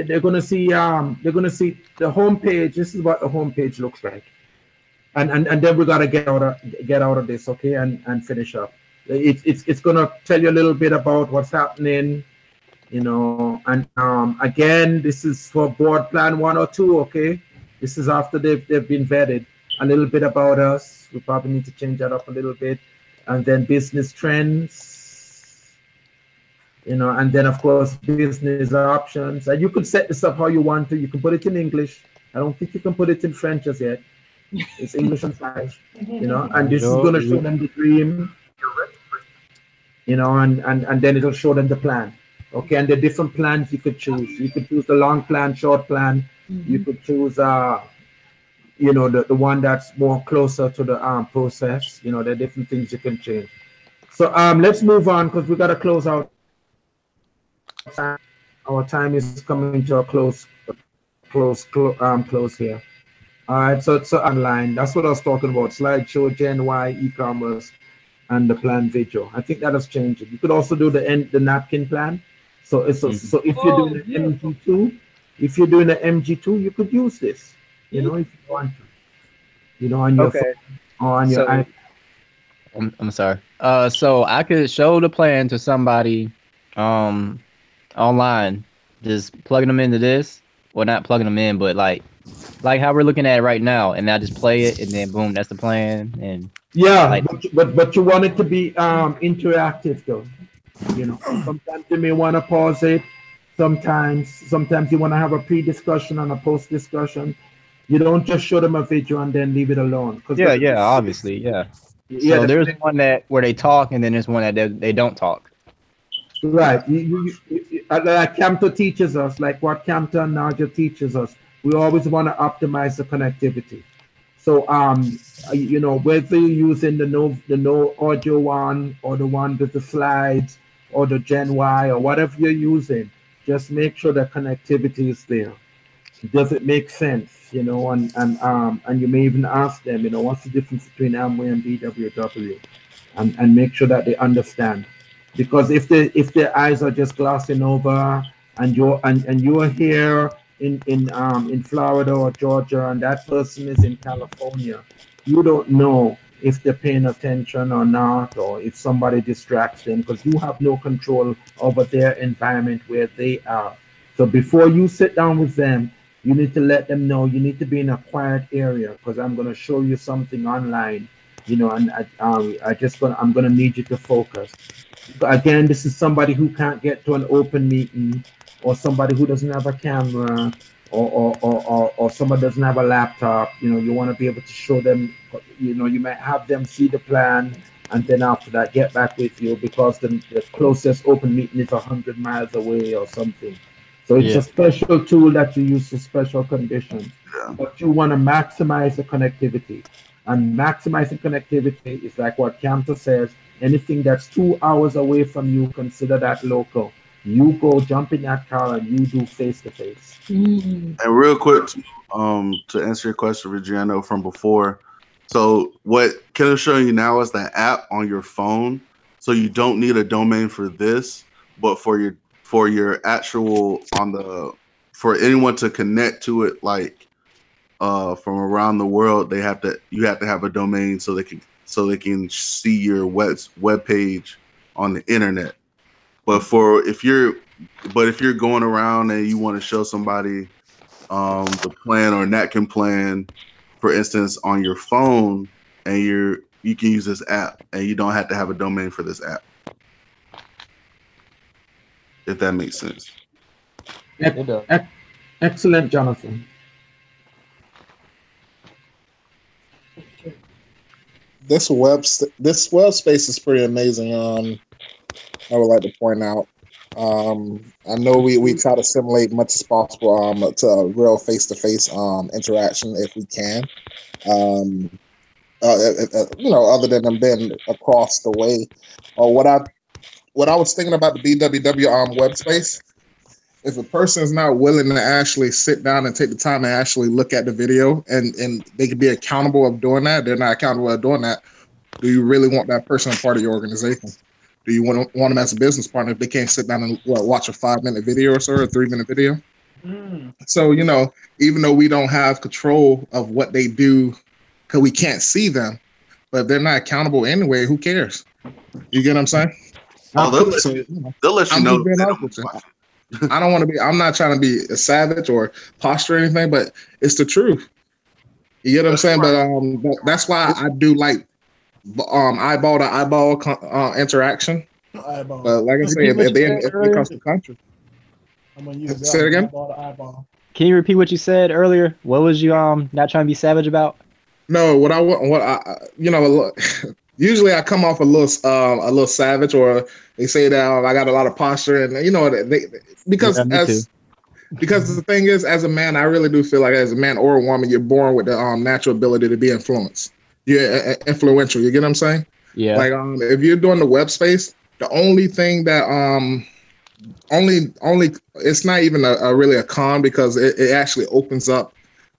they're gonna see the homepage. This is what the homepage looks like, and then we gotta get out of this, okay, and finish up. It's gonna tell you a little bit about what's happening, and again, this is for board plan 1 or 2, okay. This is after they've been vetted. A little bit about us. We probably need to change that up a little bit. And then business trends, and then of course business options. And you could set this up how you want to. You can put it in English. I don't think you can put it in French as yet. It's English and French, and this is going to show them the dream, and then it'll show them the plan. Okay, and the different plans you could choose. You could choose the long plan, short plan. You could choose, the one that's more closer to the process. There are different things you can change. So let's move on because we got to close out. Our time is coming to a close here. All right, so online. That's what I was talking about. Slideshow, Gen Y, e-commerce, and the plan video. I think that has changed. You could also do the napkin plan. So if you're Oh, doing an beautiful. MG2, if you're doing an MG2, you could use this. You See? know, if you want to. You know, on your phone Okay. or on your So iPad. I'm sorry. So I could show the plan to somebody, online, just plugging them into this. Well, not plugging them in, but like how we're looking at it right now, and I just play it, and then boom, that's the plan, and Yeah, like but you want it to be interactive though. You know, sometimes you may want to pause it. Sometimes you want to have a pre-discussion and a post-discussion. You don't just show them a video and then leave it alone because yeah, yeah, obviously, yeah. yeah, So there's one that where they talk, and then there's one that they don't talk. right. Like Camto teaches us, like what Camto and Naja teaches us. We always want to optimize the connectivity. So you know, whether you're using the no audio one or the one with the slides or the Gen Y or whatever you're using, just make sure the connectivity is there. Does it make sense? You know, and you may even ask them, you know, what's the difference between Amway and BWW, and make sure that they understand. Because if their eyes are just glossing over, and you're here in Florida or Georgia, and that person is in California, you don't know if they're paying attention or not, or if somebody distracts them, because you have no control over their environment where they are. So before you sit down with them, you need to let them know you need to be in a quiet area, because I'm going to show you something online, you know, and I'm going to need you to focus. Again, this is somebody who can't get to an open meeting, or somebody who doesn't have a camera, or somebody doesn't have a laptop. You know, you want to be able to show them. You know, you might have them see the plan, and then after that get back with you, because the closest open meeting is 100 miles away or something. So it's a Yeah. special tool that you use for special conditions, Yeah. but you want to maximize the connectivity. And maximizing connectivity is like what Camto says: anything that's 2 hours away from you, consider that local. You go jump in that car and you do face to face. Mm. And real quick, to answer your question, Reggiano, from before. So what Ken is showing you now is the app on your phone. So you don't need a domain for this, but for your actual on the for anyone to connect to it, like from around the world, you have to have a domain so they can see your web page on the internet. But if you're going around and you want to show somebody the plan or napkin plan, for instance, on your phone, and you can use this app, and you don't have to have a domain for this app, if that makes sense. It does. Excellent, Jonathan. This web space is pretty amazing. I would like to point out. I know we try to simulate much as possible to a real face-to-face interaction if we can. You know, other than them being across the way, or what I was thinking about the BWW web space. If a person is not willing to actually sit down and take the time and actually look at the video, and they can be accountable of doing that, they're not accountable of doing that. Do you really want that person a part of your organization? Do you want them as a business partner if they can't sit down and watch a 5-minute video or so, or a 3-minute video? So, you know, even though we don't have control of what they do because we can't see them, but if they're not accountable anyway, who cares? You get what I'm saying? Oh, they'll let you I'm know. just being honest with you. I don't want to be. I'm not trying to be a savage or posture or anything, but it's the truth. You get what I'm saying? But that's why I do like eyeball to eyeball interaction. Eyeball. But like I say, Repeat what if you they said across earlier. the country, I'm gonna use say it that again. eyeball to eyeball. Can you repeat what you said earlier? What was you not trying to be savage about? No, what I you know, usually I come off a little savage, or they say that I got a lot of posture, and you know because Yeah, me too. because the thing is, as a man, I really do feel like as a man or a woman, you're born with the natural ability to be influenced. You're influential. You get what I'm saying? Yeah. Like if you're doing the web space, the only thing only it's not even a really a con because it actually opens up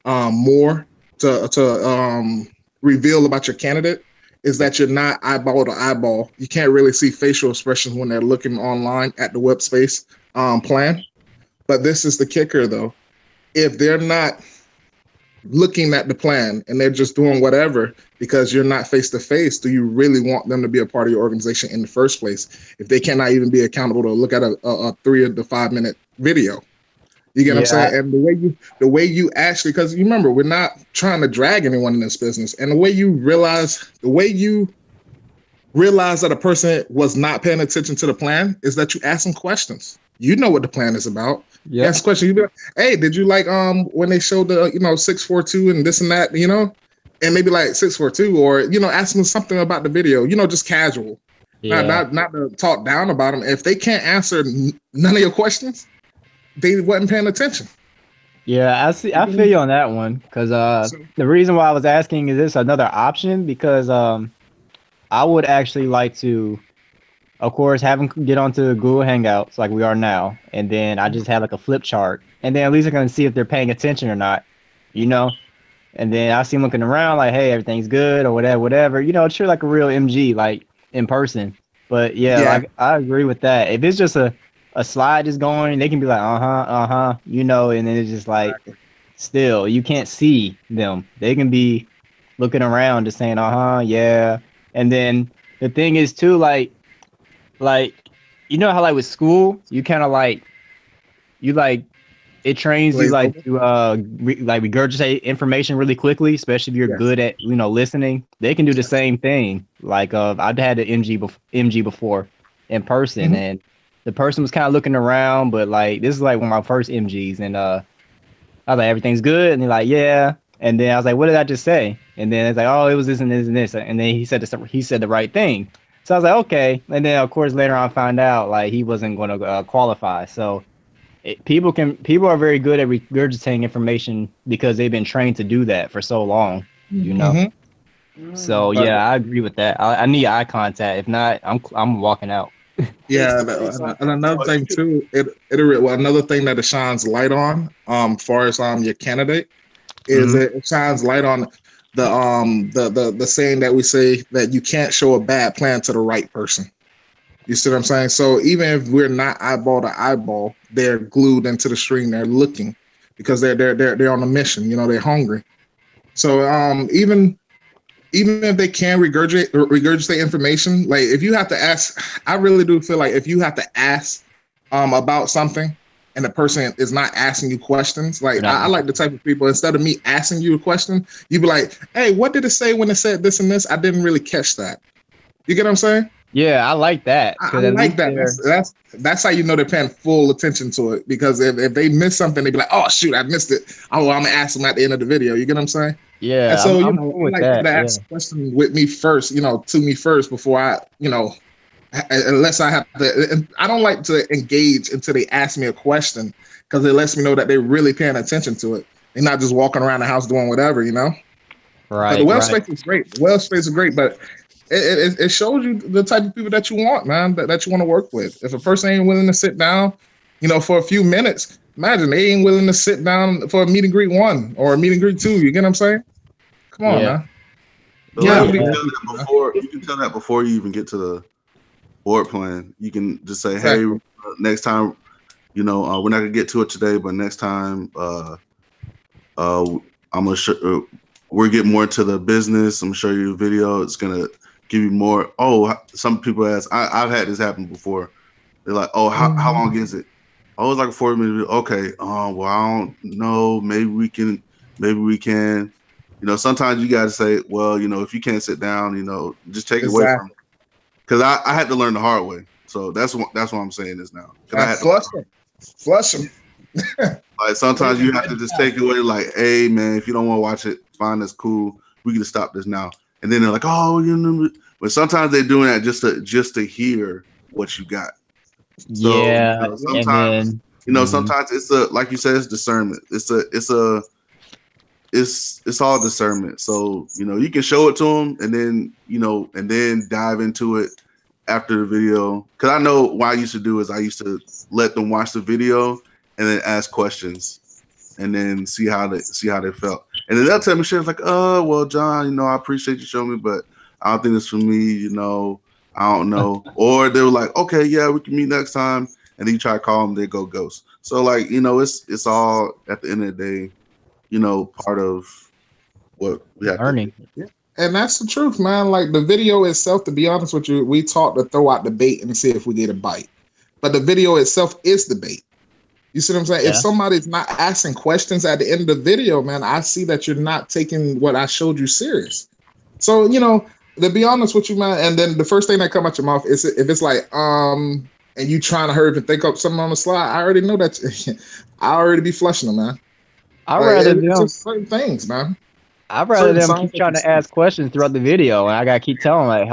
more to reveal about your candidate is that you're not eyeball to eyeball. You can't really see facial expressions when they're looking online at the web space plan. But this is the kicker though. If they're not looking at the plan and they're just doing whatever because you're not face to face, do you really want them to be a part of your organization in the first place if they cannot even be accountable to look at a 3 to 5 minute video? You get what I'm saying? And the way you actually, because you remember, we're not trying to drag anyone in this business. And the way you realize that a person was not paying attention to the plan is that you ask them questions. You know what the plan is about. Yeah. Ask questions. You be like, hey, did you like when they showed the 642 and this and that, and maybe like 642 or ask them something about the video, just casual. Yeah. Not to talk down about them. If they can't answer none of your questions, they wasn't paying attention. Yeah, I feel you on that one because the reason why I was asking is this another option because I would actually like to, of course, have them get onto Google Hangouts like we are now, and then I just have like a flip chart, and then at least I can see if they're paying attention or not, and then I see them looking around like, hey, everything's good or whatever, treat like a real MG like in person. But like, I agree with that. If it's just a slide just going, they can be like, and then it's just like, still, you can't see them. They can be looking around just saying, yeah. And then the thing is too, like, how like with school, you kind of like, it trains you like to regurgitate information really quickly, especially if you're good at, listening. They can do the same thing. Like, I've had an MG before in person, and the person was kind of looking around, but like this is like one of my first MGs, and I was like, everything's good, and they're like, yeah. And then I was like, what did I just say? And then it's like, oh, it was this and this and this, and then he said the right thing. So I was like, okay. And then of course later on I found out like he wasn't going to qualify. So people are very good at regurgitating information because they've been trained to do that for so long, So yeah, I agree with that. I need eye contact. If not, I'm walking out. Yeah, and another thing too, another thing that it shines light on, far as your candidate, is it shines light on the saying that we say that you can't show a bad plan to the right person. You see what I'm saying? So even if we're not eyeball to eyeball, they're glued into the screen. They're looking because they're on a mission. They're hungry. So even if they can regurgitate information, like if you have to ask, I really do feel like if you have to ask about something and the person is not asking you questions, like I like the type of people, instead of me asking you a question, you be like, hey, what did it say when it said this and this? I didn't really catch that. You get what I'm saying? Yeah, I like that. I like that. That's how you know they're paying full attention to it, because if they miss something, they be like, oh, shoot, I missed it. Oh, well, I'm going to ask them at the end of the video. You get what I'm saying? Yeah. And so, I like to ask a question with me first, to me first before I, unless I have to. And I don't like to engage until they ask me a question, because it lets me know that they're really paying attention to it. They're not just walking around the house doing whatever, Right. But the web space is great. The web space is great, but it shows you the type of people that you want, man, that you want to work with. If a person ain't willing to sit down, for a few minutes, imagine they ain't willing to sit down for a meet and greet 1 or a meet and greet 2. You get what I'm saying? Come on, man. Yeah. You can tell that before you even get to the board plan. You can just say, hey, next time, we're not gonna get to it today, but next time, I'm gonna we're getting more into the business. I'm gonna show you a video. It's gonna give you more. Oh, some people ask. I've had this happen before. They're like, oh, how long is it? Oh, it's like a 40-minute video. Okay. Well, I don't know. Maybe we can. Sometimes you got to say, well, if you can't sit down, just take it away from me. Because I had to learn the hard way. So that's what I'm saying this now. Flush them. Like sometimes you have to just take it away. Like, hey, man, if you don't want to watch it, fine, that's cool. We can just stop this now. And then they're like, oh, but sometimes they're doing that just to hear what you got. So, yeah. Sometimes, sometimes it's like you said, it's discernment. It's all discernment. So, you can show it to them and then, and then dive into it after the video, because I know what I used to do is I used to let them watch the video and then ask questions and then see how they felt. And then they'll tell me shit like, well, John, I appreciate you showing me, but I don't think it's for me, I don't know. Or they were like, okay, yeah, we can meet next time. And then you try to call them, they go ghost. So like, it's all at the end of the day, part of what we have learning. Yeah. And that's the truth, man. Like the video itself, to be honest with you, we taught to throw out the bait and see if we get a bite. But the video itself is the bait. You see what I'm saying? Yeah. If somebody's not asking questions at the end of the video, man, I see that you're not taking what I showed you serious. So, to be honest with you, man, and then the first thing that come out your mouth is if it's like, and you trying to hurry up and think up something on the slide, I already know that I already be flushing them, man. I'd rather just certain things, man. I'd rather them keep trying to ask questions throughout the video, and I gotta keep telling them we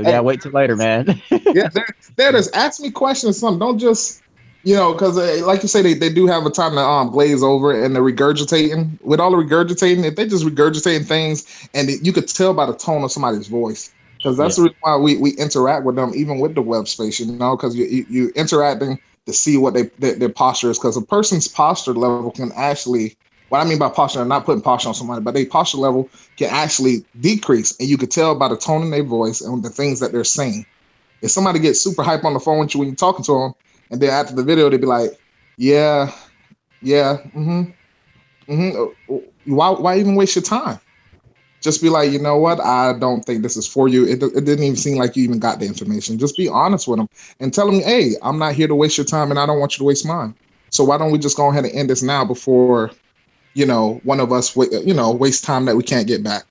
gotta wait till later, man. Yeah, they're just ask me questions. Something. Don't just because like you say, they do have a time to glaze over and they're regurgitating. With all the regurgitating, if they just regurgitating things, and you could tell by the tone of somebody's voice, because that's the reason why we interact with them, even with the web space, because you interacting to see what their posture is, because a person's posture level can actually. What I mean by posture, I'm not putting posture on somebody, but their posture level can actually decrease, and you could tell by the tone in their voice and the things that they're saying. If somebody gets super hype on the phone with you when you're talking to them, and then after the video, they'd be like, why even waste your time? Just be like, you know what? I don't think this is for you. It didn't even seem like you even got the information. Just be honest with them and tell them, hey, I'm not here to waste your time, and I don't want you to waste mine. So why don't we just go ahead and end this now before one of us, waste time that we can't get back.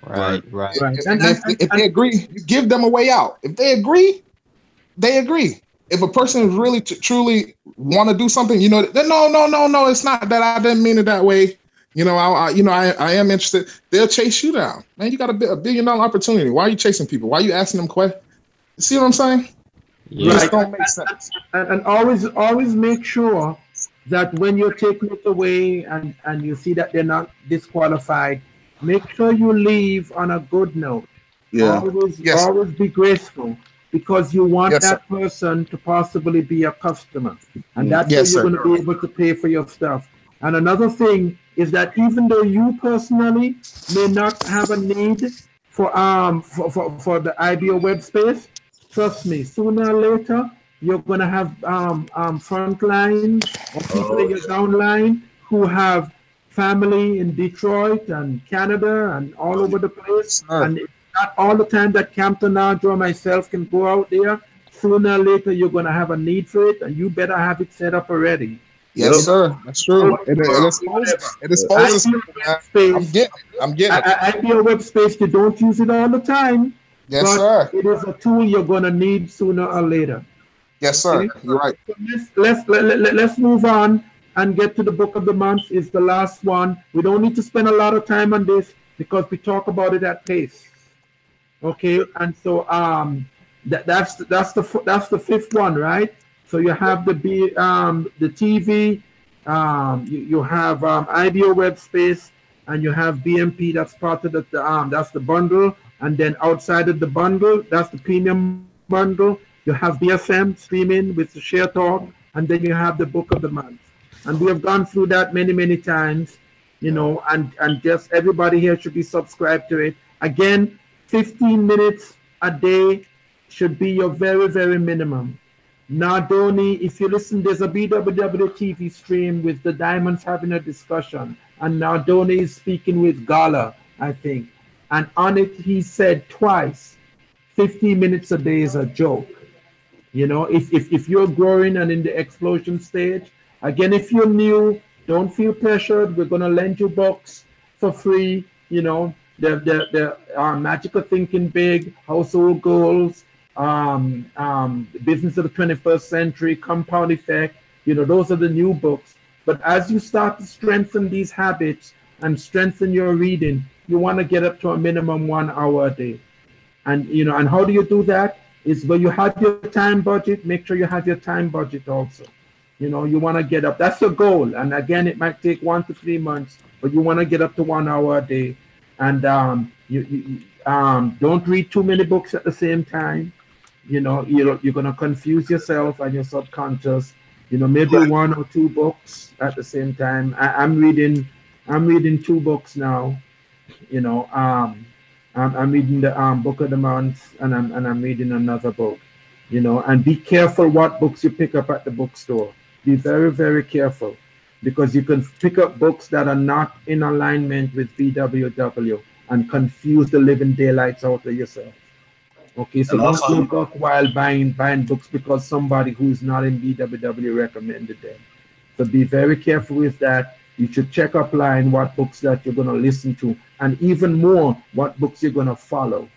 Right. If they agree, you give them a way out. If they agree, they agree. If a person is really truly want to do something, no, it's not that. I didn't mean it that way. I am interested. They'll chase you down, man. You got a $1 billion opportunity. Why are you chasing people? Why are you asking them questions? See what I'm saying? Yeah. Right. Don't make sense. And always make sure that when you're taking it away and you see that they're not disqualified, make sure you leave on a good note. Yeah. Always be graceful, because you want that person to possibly be a customer. And that's how you're going to be able to pay for your stuff. And another thing is that even though you personally may not have a need for the IBO web space, trust me, sooner or later, you're going to have front lines or people in your downline who have family in Detroit and Canada and all over the place. And it's not all the time that Campton Nadra or myself can go out there. Sooner or later, you're going to have a need for it, and you better have it set up already. Yes, sir. That's true. It exposes people. I'm getting it. IBO web space, you don't use it all the time. Yes, sir. It is a tool you're going to need sooner or later. Yes, sir. Okay? You're right. So let's move on and get to the book of the month. It's the last one. We don't need to spend a lot of time on this because we talk about it at pace. Okay, and so that's the fifth one, right? So you have the TV, you have IBO web space, and you have BMP. That's part of that's the bundle, and then outside of the bundle, that's the premium bundle. You have BFM streaming with the share talk, and then you have the book of the month. And we have gone through that many times, and just everybody here should be subscribed to it. Again, 15 minutes a day should be your very, very minimum. Nardoni, if you listen, there's a BWW TV stream with the Diamonds having a discussion, and Nardoni is speaking with Gala, I think. And on it, he said twice, 15 minutes a day is a joke. If you're growing and in the explosion stage, again, if you're new, don't feel pressured. We're going to lend you books for free. The Magical Thinking Big, Household Goals, Business of the 21st Century, Compound Effect. Those are the new books. But as you start to strengthen these habits and strengthen your reading, you want to get up to a minimum 1 hour a day. And and how do you do that? Is when you have your time budget, make sure you have your time budget also. You want to get up. That's your goal. And again, it might take 1 to 3 months, but you want to get up to 1 hour a day. And you don't read too many books at the same time. you're gonna confuse yourself and your subconscious. Maybe one or two books at the same time. I'm reading two books now. you know um I'm reading the book of the month, and I'm reading another book. And be careful what books you pick up at the bookstore. Be very, very careful, because you can pick up books that are not in alignment with BWW and confuse the living daylights out of yourself. Okay, so And don't go also, buck wild buying books because somebody who's not in BWW recommended them. So be very careful with that. You should check upline what books that you're going to listen to, and even more, what books you're going to follow.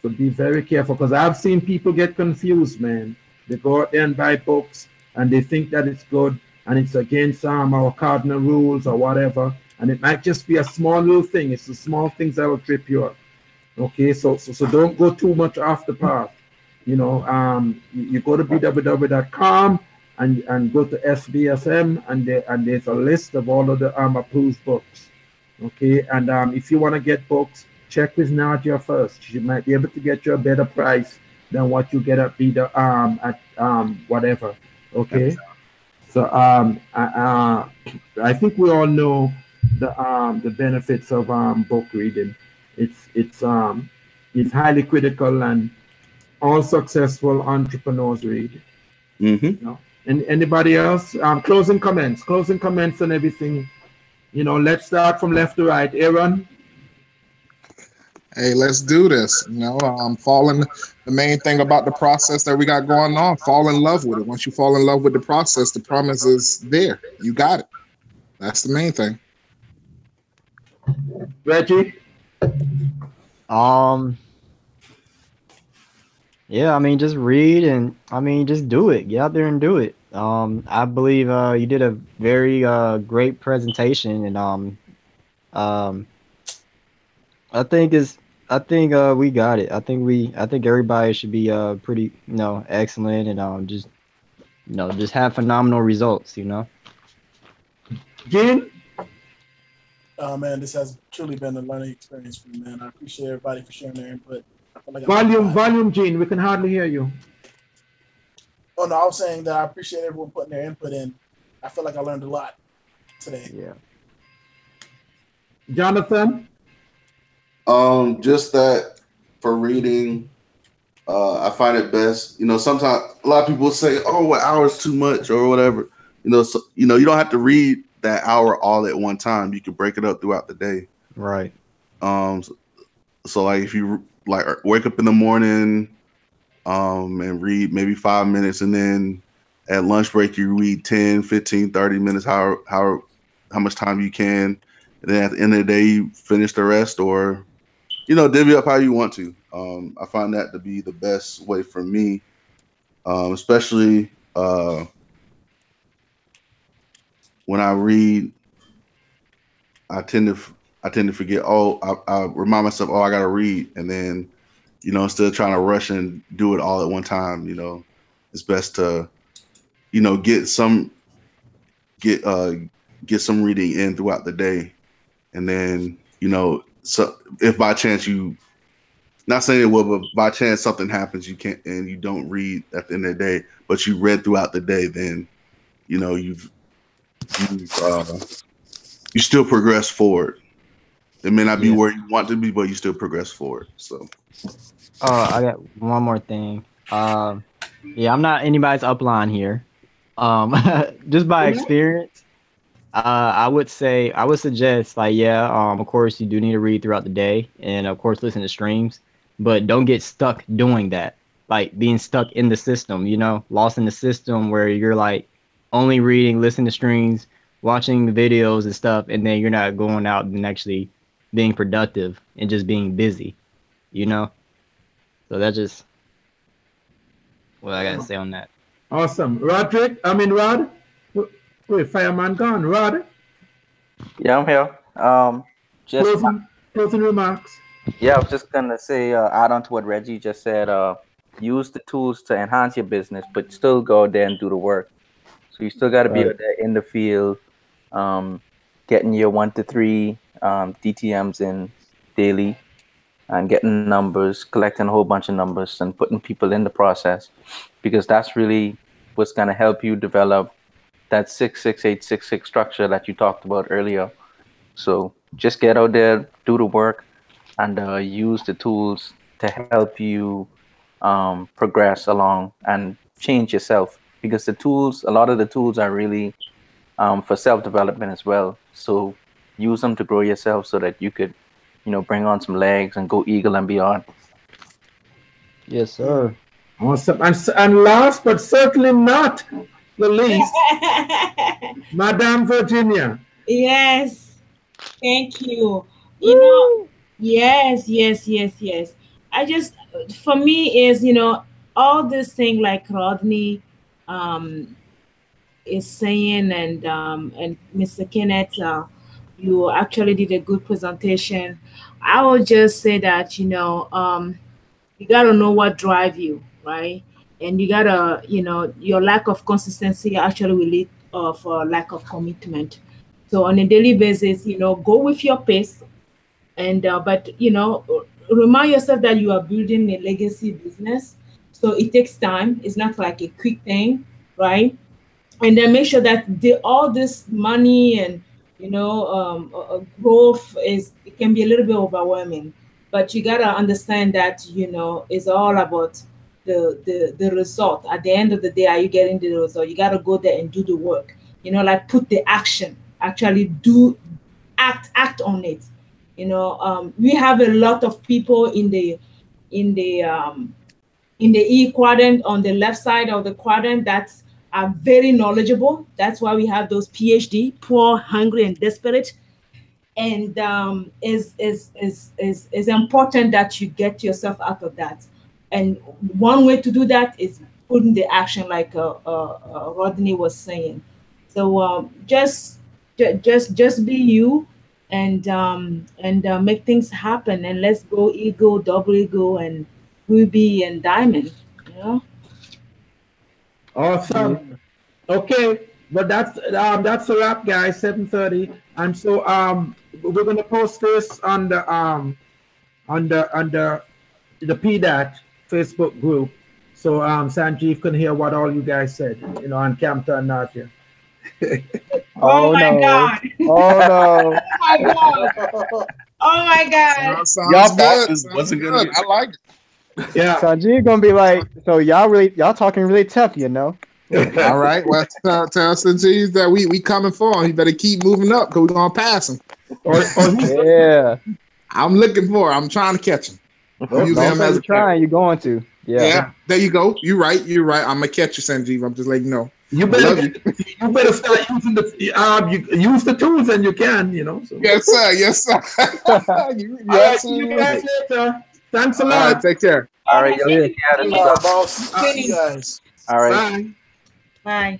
So be very careful, because I've seen people get confused, man. They go out there and buy books, and they think that it's good, and it's against our cardinal rules or whatever. And it might just be a small little thing. It's the small things that will trip you up. Okay, so don't go too much off the path. You go to bww.com and go to SBSM, and there's a list of all of the approved books. Okay, and if you want to get books, check with Nadia first. She might be able to get you a better price than what you get at whatever. Okay, so I think we all know the benefits of book reading. It's highly critical, and all successful entrepreneurs read. And anybody else? Closing comments and everything. Let's start from left to right. Aaron. Hey, let's do this. Falling. The main thing about the process that we got going on, fall in love with it. Once you fall in love with the process, the promise is there. You got it. That's the main thing. Reggie. Yeah, I mean, just read, and I mean, just do it. Get out there and do it. I believe you did a very great presentation, and I think we got it. I think everybody should be pretty, excellent, and just have phenomenal results. Gene. Oh man, this has truly been a learning experience for me, man. I appreciate everybody for sharing their input. I feel like Volume, Gene. We can hardly hear you. Oh no, I was saying that I appreciate everyone putting their input in. I feel like I learned a lot today. Yeah. Jonathan. Just that for reading, I find it best. Sometimes a lot of people say, "Oh, an hour's too much" or whatever. So you don't have to read that hour all at one time. You can break it up throughout the day. Right. So like if you like wake up in the morning, and read maybe 5 minutes, and then at lunch break you read 10, 15, 30 minutes, how much time you can. And then at the end of the day you finish the rest, or divvy up how you want to. I find that to be the best way for me, especially when I read. I tend to forget. I remind myself, I got to read, and then instead of trying to rush and do it all at one time, it's best to get some reading in throughout the day, and then so if by chance not saying it will, but by chance something happens, you can't and you don't read at the end of the day, but you read throughout the day, then you still progress forward. It may not be where you want to be, but you still progress forward. So I got one more thing. I'm not anybody's upline here. Just by experience, I would suggest, of course you do need to read throughout the day, and of course listen to streams, but don't get stuck doing that. Like being stuck in the system, lost in the system where you're like only reading, listening to streams, watching the videos and stuff, and then you're not going out and actually being productive and just being busy, So that's just what I gotta say on that. Awesome. Rod. Wait, fireman gone. Rod. Yeah, I'm here. Just closing remarks. Yeah, I was just gonna say, add on to what Reggie just said. Use the tools to enhance your business, but still go there and do the work. So you still got to be out there in the field, getting your 1 to 3 DTMs in daily. and getting numbers, collecting a whole bunch of numbers, and putting people in the process, because that's really what's going to help you develop that 66866 structure that you talked about earlier. So just get out there, do the work, and use the tools to help you progress along and change yourself. Because a lot of the tools are really for self-development as well. So use them to grow yourself so that you could, bring on some legs and go eagle and beyond. Yes, sir. Awesome. And last but certainly not the least, Madame Virginia. Yes. Thank you. You know, yes, yes, yes, yes. I just, for me, is, all this thing like Rodney um, is saying, and Mr. Kenneth, you actually did a good presentation. I will just say that, you got to know what drive you, right? And you got to, your lack of consistency actually will lead for lack of commitment. So on a daily basis, go with your pace, and but remind yourself that you are building a legacy business, so it takes time. It's not like a quick thing, right? And then make sure that all this money and growth is, it can be a little bit overwhelming, but you gotta understand that it's all about the result. At the end of the day, are you getting the result? You gotta go there and do the work, like put the action, actually do, act on it. We have a lot of people in the in the E quadrant, on the left side of the quadrant, that are very knowledgeable. That's why we have those PhD, poor, hungry, and desperate. And is important that you get yourself out of that. And one way to do that is putting the action, like Rodney was saying. So just be you, and make things happen. And let's go ego, double ego, and ruby and diamond. Awesome. Okay, but that's a wrap, guys. 7:30, and so we're gonna post this on the the PDAT Facebook group, so Sanjeev can hear what all you guys said, on Camta and Nadia. Oh my no. God. Oh no. Oh my God. Oh my God. Sounds Y'all good. wasn't Sounds gonna good. I like it. Yeah. Sanjeev gonna be like, so y'all talking really tough, All right. Well, tell Sanjeev that we coming for him. He better keep moving up because we're gonna pass him. Yeah. I'm looking for him. I'm trying to catch him. Don't Using him say as you're trying, you're going to. Yeah. There you go. You're right. I'm gonna catch you, Sanjeev. I'm just letting you know. You better start using you use the tools, and you can, So. Yes, sir. Yes, sir. you All right, see you guys later. Thanks a lot. All right, take care. All right, y'all Boss. See you guys. All right. Bye. Bye.